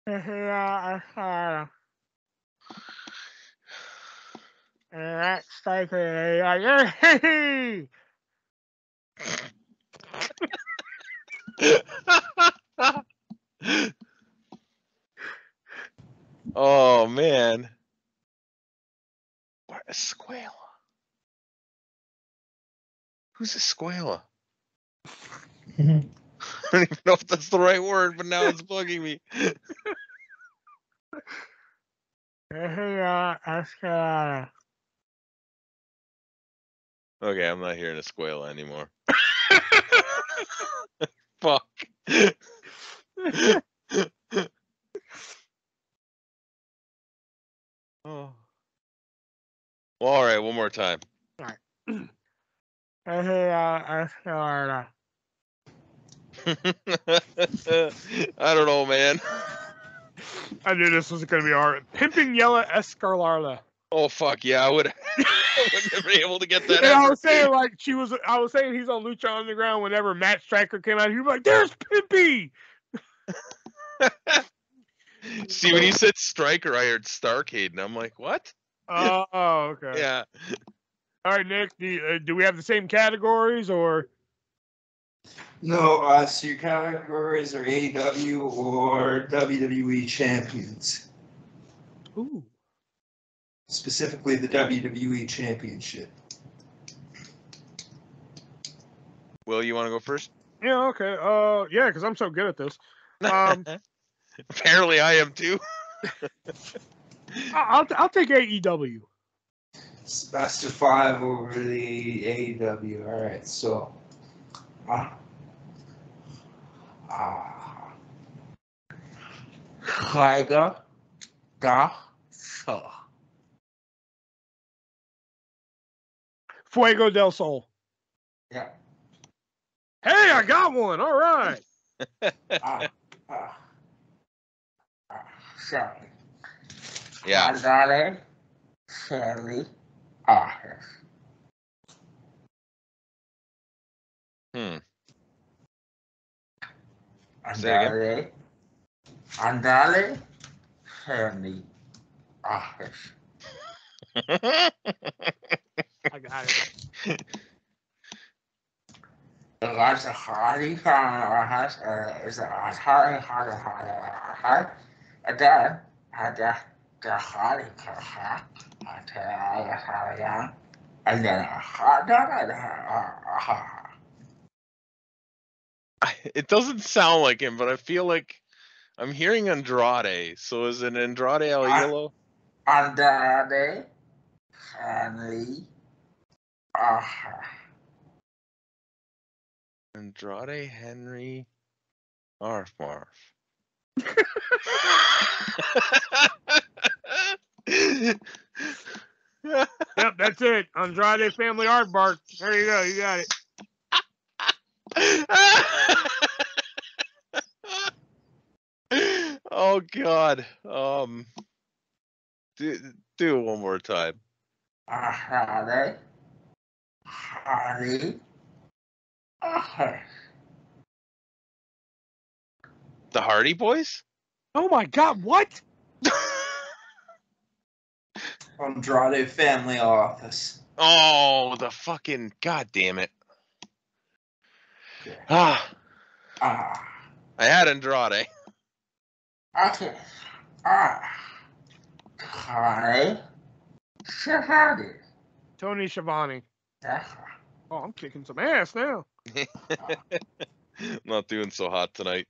And that's like Oh, man. What, Escuela? Who's Escuela? I don't even know if that's the right word, but now it's bugging me. Escalada. Okay, I'm not hearing Escuela anymore. Fuck. Oh. Well, all right, one more time. All right. Escalada. I don't know, man. I knew this was going to be hard. Pimping Yella Escarlata. Oh, fuck, yeah, I wouldn't have been able to get that. And I was saying, like, I was saying he's on Lucha Underground whenever Matt Striker came out. He was like, there's Pimpy! See, when you said Striker, I heard Starcade, and I'm like, what? Oh, okay. Yeah. All right, Nick, do we have the same categories, or? No, so your categories are AEW or WWE champions. Ooh. Specifically the WWE championship. Will, you want to go first? Yeah, okay. Yeah, because I'm so good at this. Apparently, I am too. I'll take AEW. It's best of 5 over the AEW. All right, so. Tiger da Sol. Fuego del Sol. Yeah. Hey, I got one. All right. Sorry. Yeah. Andrade, Sammy, Artis. Andrade, Sammy, Artis. I got it. That's a hardy has is a hardy again. The hardy and then It doesn't sound like him, but I feel like I'm hearing Andrade. So is it Andrade El Hielo? Andrade Henry Andrade Henry Arf Marf. Yep, that's it. Andrade Family Art Bark. There you go. You got it. Oh God. Do it one more time. Andrade Henry The Hardy Boys? Oh my God! What? Andrade Family Office. Oh, the fucking God damn it. Okay. I had Andrade. Okay. Henry Shahadi. Tony Schiavone. Oh, I'm kicking some ass now. Not doing so hot tonight.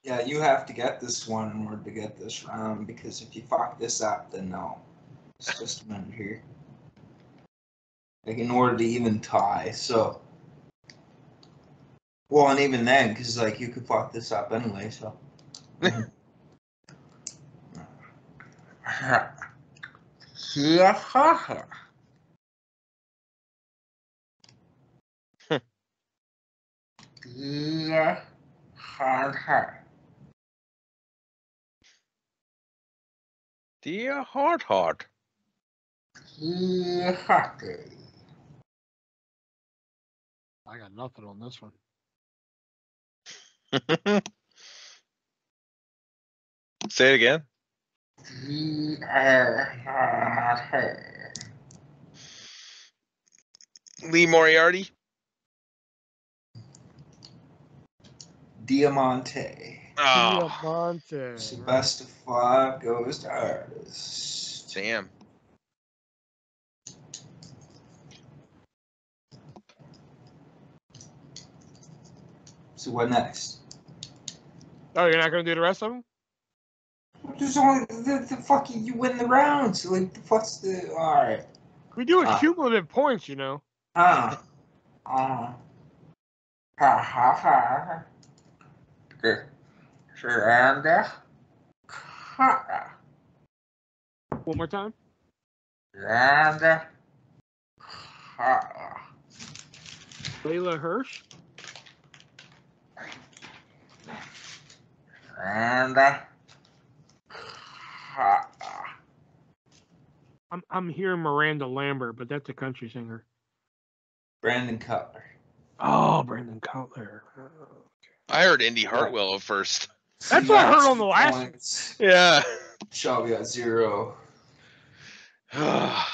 Yeah, you have to get this one in order to get this round, because if you fuck this up, then no. It's just a minute here. Like, in order to even tie, so. Well, and even then, because, like, you could fuck this up anyway, so. Yeah. Yeah. Dear Heart. Yeah. I got nothing on this one. Say it again. Lee Moriarty. Diamante. Oh, Diamante. So best of 5 goes to artist. damn. So what next? Oh, you're not gonna do the rest of them? There's only the fucking you win the rounds. Like the fuck's the alright. We do cumulative points, you know. Ha ha ha. Good. Surrender. Ha. One more time. Surrender. Ha. Layla Hirsch. Surrender. Ha. I'm hearing Miranda Lambert, but that's a country singer. Brandon Cutler. Oh, Brandon Cutler. I heard Indy Hartwell at first. That's what I heard on the last one. Yeah. Shelby got 0. All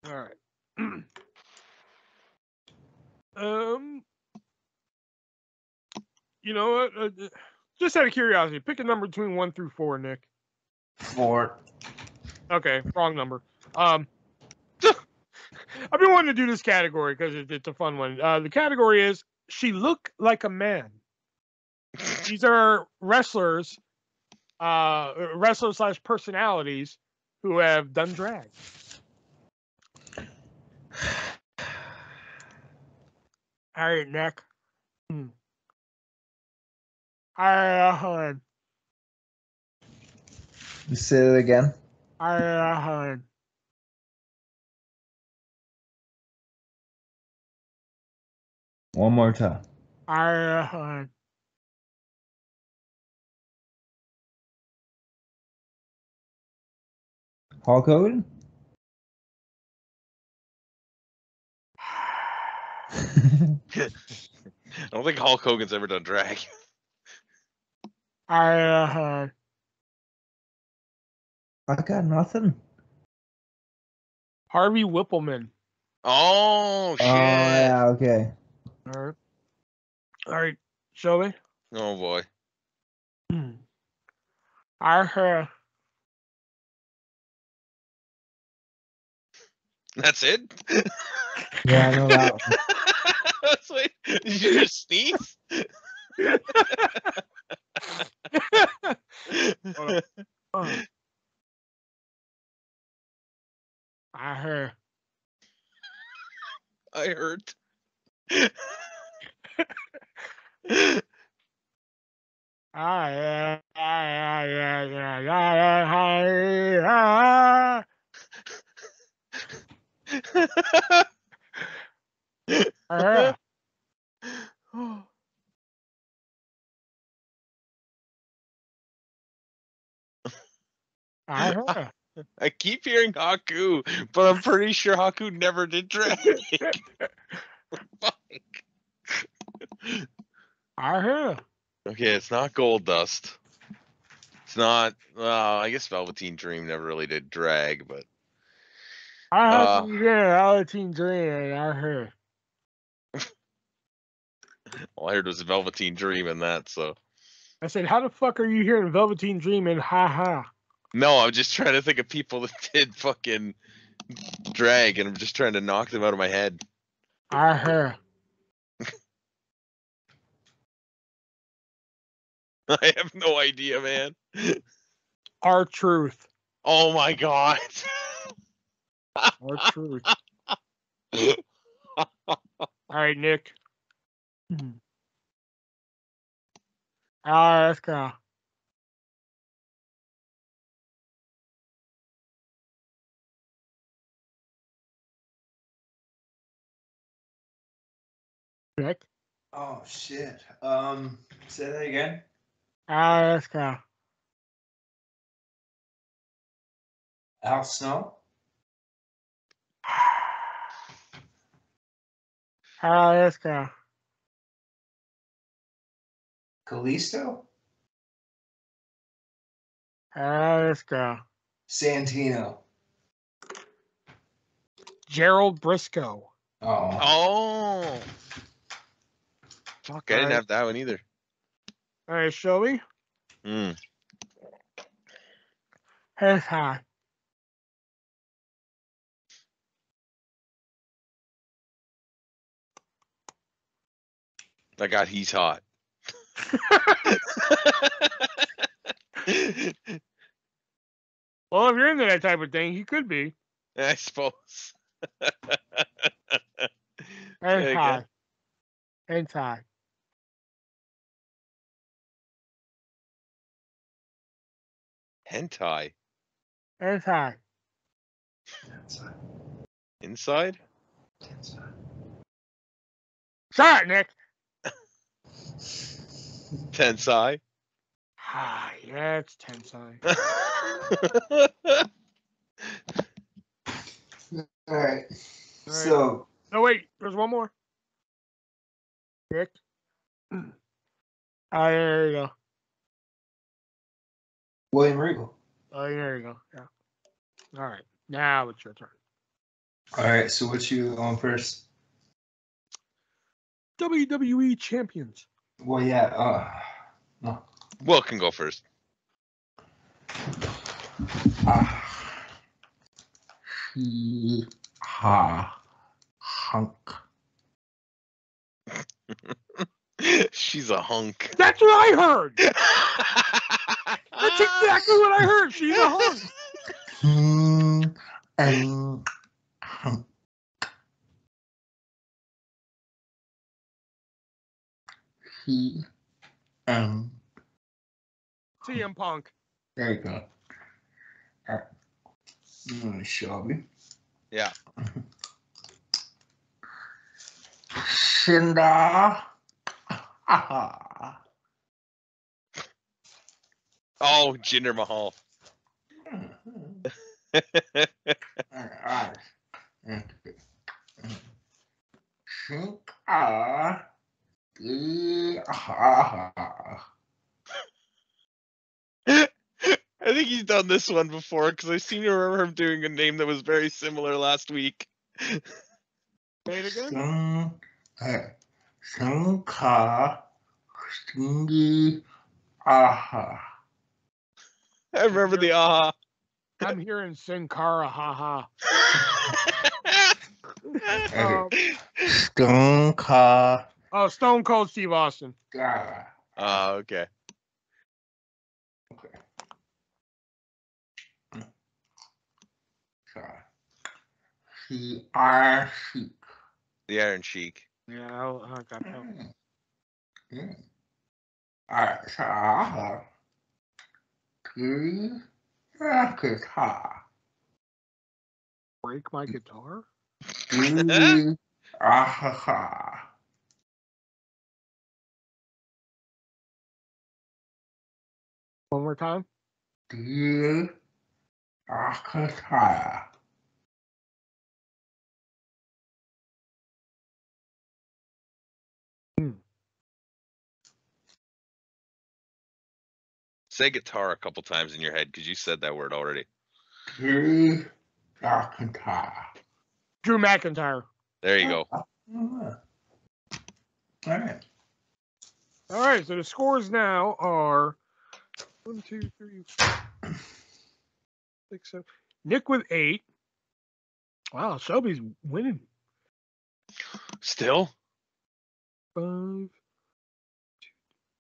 right. You know what? Just out of curiosity, pick a number between 1 through 4, Nick. 4. Okay, wrong number. I've been wanting to do this category because it's a fun one. The category is She Looked Like a Man. These are wrestlers / personalities who have done drag. All right, Nick. All right, Holland. You say it again. All right, Holland. One more time. All right, Holland. Hulk Hogan? I don't think Hulk Hogan's ever done drag. 'Cause I got nothing. Harvey Whippleman. Oh shit! Oh yeah, okay. All right, Shelby. Oh boy. I heard. That's it. Yeah, I know that one. Wait, did you just sneeze? I heard. I hurt. I heard. I keep hearing Haku, but I'm pretty sure Haku never did drag. Fuck. I heard. Okay, it's not Gold Dust. It's not. I guess Velveteen Dream never really did drag, but I heard you hear Velveteen Dream. I heard. all I heard was Velveteen Dream and that. So I said, how the fuck are you hearing Velveteen Dream and ha ha? no, I'm just trying to think of people that did fucking drag, and I'm just trying to knock them out of my head. I heard. I have no idea, man. R-Truth. Oh my god. R-Truth. All right, Nick. Let's go. Nick. Oh shit. Say that again. Let's go. Al Snow. Let's go. Kalisto. Let's go. Santino. Gerald Briscoe. Oh. Fuck, I didn't have that one either. All right, Shelby. Hmm. Here's high. I got He's Hot. Well, if you're into that type of thing, he could be. I suppose. Here's high. Inside. Hentai. Inside. Inside? Shut it, Nick. Tensai. Ah, yeah, it's Tensai. All right. So. No, wait. There's one more. Nick. There you go. William Regal. Oh, there you go. Yeah. All right. Now it's your turn. All right. So what you on first? WWE champions. Well, yeah. No. Will can go first. Hunk. She's a hunk. That's what I heard. That's exactly what I heard. She's a hunk. Hunk. CM Punk. There you go. All right. Shelby. Yeah. Shinda. Oh, Jinder Mahal. Alright. I think he's done this one before because I seem to remember him doing a name that was very similar last week. Say it again. Sanka Stingy Aha. I remember the aha. I'm hearing Sankara, haha. Stonka. Oh, Stone Cold Steve Austin. Oh, okay. The Iron Sheik. The Iron Sheik. Yeah, I got that. Break my guitar? One more time. Say guitar a couple times in your head because you said that word already. Drew McIntyre. There you go. All right. All right, so the scores now are 1, 2, 3, 4, 6, 7. Nick with 8. Wow, Shelby's winning. Still? 5.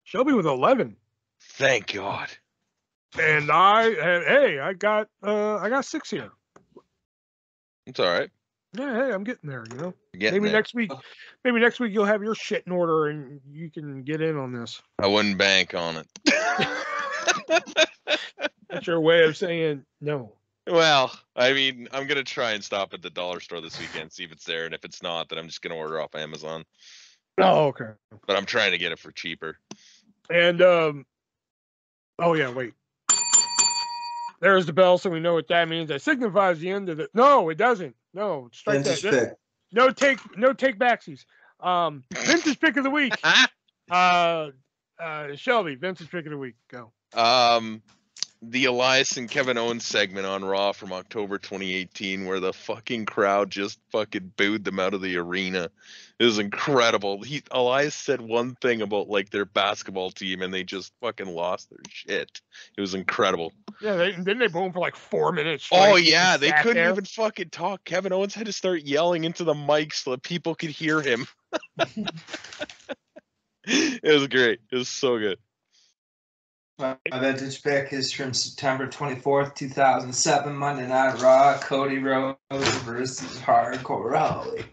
Shelby with 11. Thank God. And I got 6 here. It's all right. Yeah, hey, I'm getting there, you know. Maybe next week you'll have your shit in order and you can get in on this. I wouldn't bank on it. That's your way of saying no. Well, I mean, I'm gonna try and stop at the dollar store this weekend, see if it's there, and if it's not, then I'm just gonna order off Amazon. Oh, okay. But I'm trying to get it for cheaper. And oh yeah, wait. There's the bell, so we know what that means. That signifies the end of the. No, it doesn't. No, strike Vintage that. pick. No take backsies. Vintage pick of the week. Shelby, vintage pick of the week. Go. The Elias and Kevin Owens segment on Raw from October 2018, where the fucking crowd just fucking booed them out of the arena. It was incredible. Elias said one thing about like their basketball team, and they just fucking lost their shit. It was incredible. Yeah, didn't they boom for like 4 minutes? Oh yeah, they couldn't even fucking talk. Kevin Owens had to start yelling into the mic so that people could hear him. It was great. It was so good. My vintage pick is from September 24th, 2007, Monday Night Raw, Cody Rhodes versus Hardcore Holly.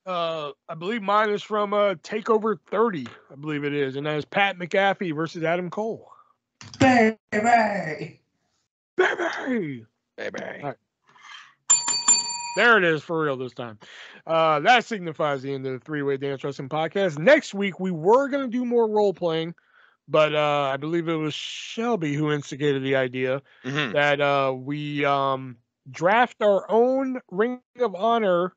I believe mine is from TakeOver 30, I believe it is, and that is Pat Mcafee versus Adam Cole. Baby! Baby! Baby. All right. There it is for real this time. That signifies the end of the Three-Way Dance Wrestling Podcast. Next week, we were going to do more role-playing, but I believe it was Shelby who instigated the idea that we draft our own Ring of Honor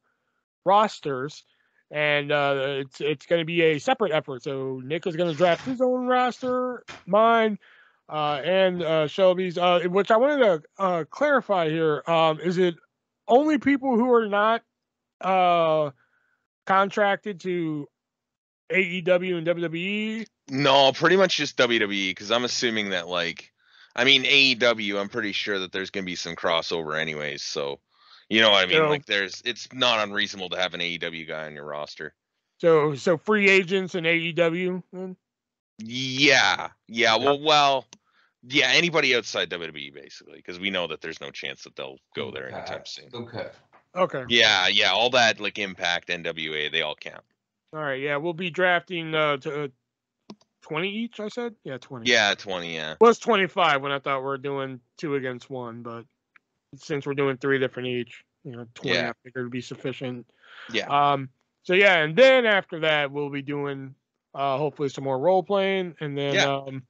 rosters, and it's going to be a separate effort. So Nick is going to draft his own roster, mine, and Shelby's, which I wanted to clarify here. Is it only people who are not contracted to AEW and WWE? No, pretty much just WWE, because I'm assuming that, like, I mean, AEW, I'm pretty sure that there's going to be some crossover anyways, so, you know what I mean? Like, it's not unreasonable to have an AEW guy on your roster. So free agents in AEW, then? Yeah, well, yeah, anybody outside WWE, basically, because we know that there's no chance that they'll go there anytime soon. Okay. Yeah, all that, like, Impact, NWA, they all count. All right, yeah, we'll be drafting to 20 each, I said? Yeah, 20. Yeah, 20, yeah. Well, it's 25 when I thought we were doing 2 against 1, but since we're doing 3 different each, 20 I figured would be sufficient. Yeah. So, yeah, and then after that, we'll be doing hopefully some more role-playing, and then...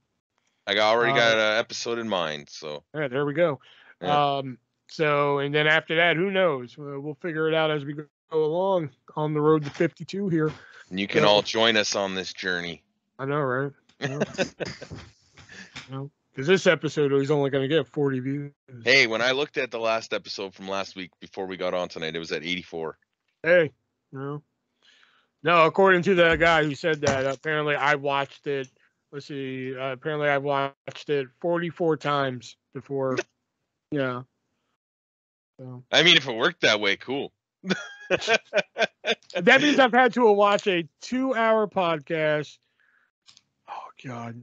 I already got an episode in mind, so... Yeah, there we go. Yeah. So, and then after that, who knows? We'll figure it out as we go along on the road to 52 here. And you can all join us on this journey. I know, right? Because this episode he's only going to get 40 views. Hey, when I looked at the last episode from last week before we got on tonight, it was at 84. Hey, no, according to the guy who said that, apparently I watched it. Let's see. Apparently I watched it 44 times before. Yeah. So. I mean, if it worked that way, cool. That means I've had to watch a 2-hour podcast. Oh God.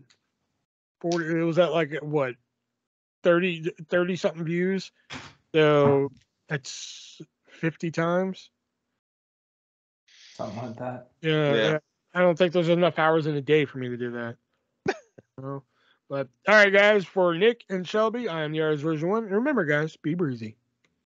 40. It was at like what? 30 something views. So that's 50 times. Something like that. Yeah. I don't think there's enough hours in a day for me to do that. But all right, guys, for Nick and Shelby, I am the ArtistVersion1. And remember, guys, be breezy.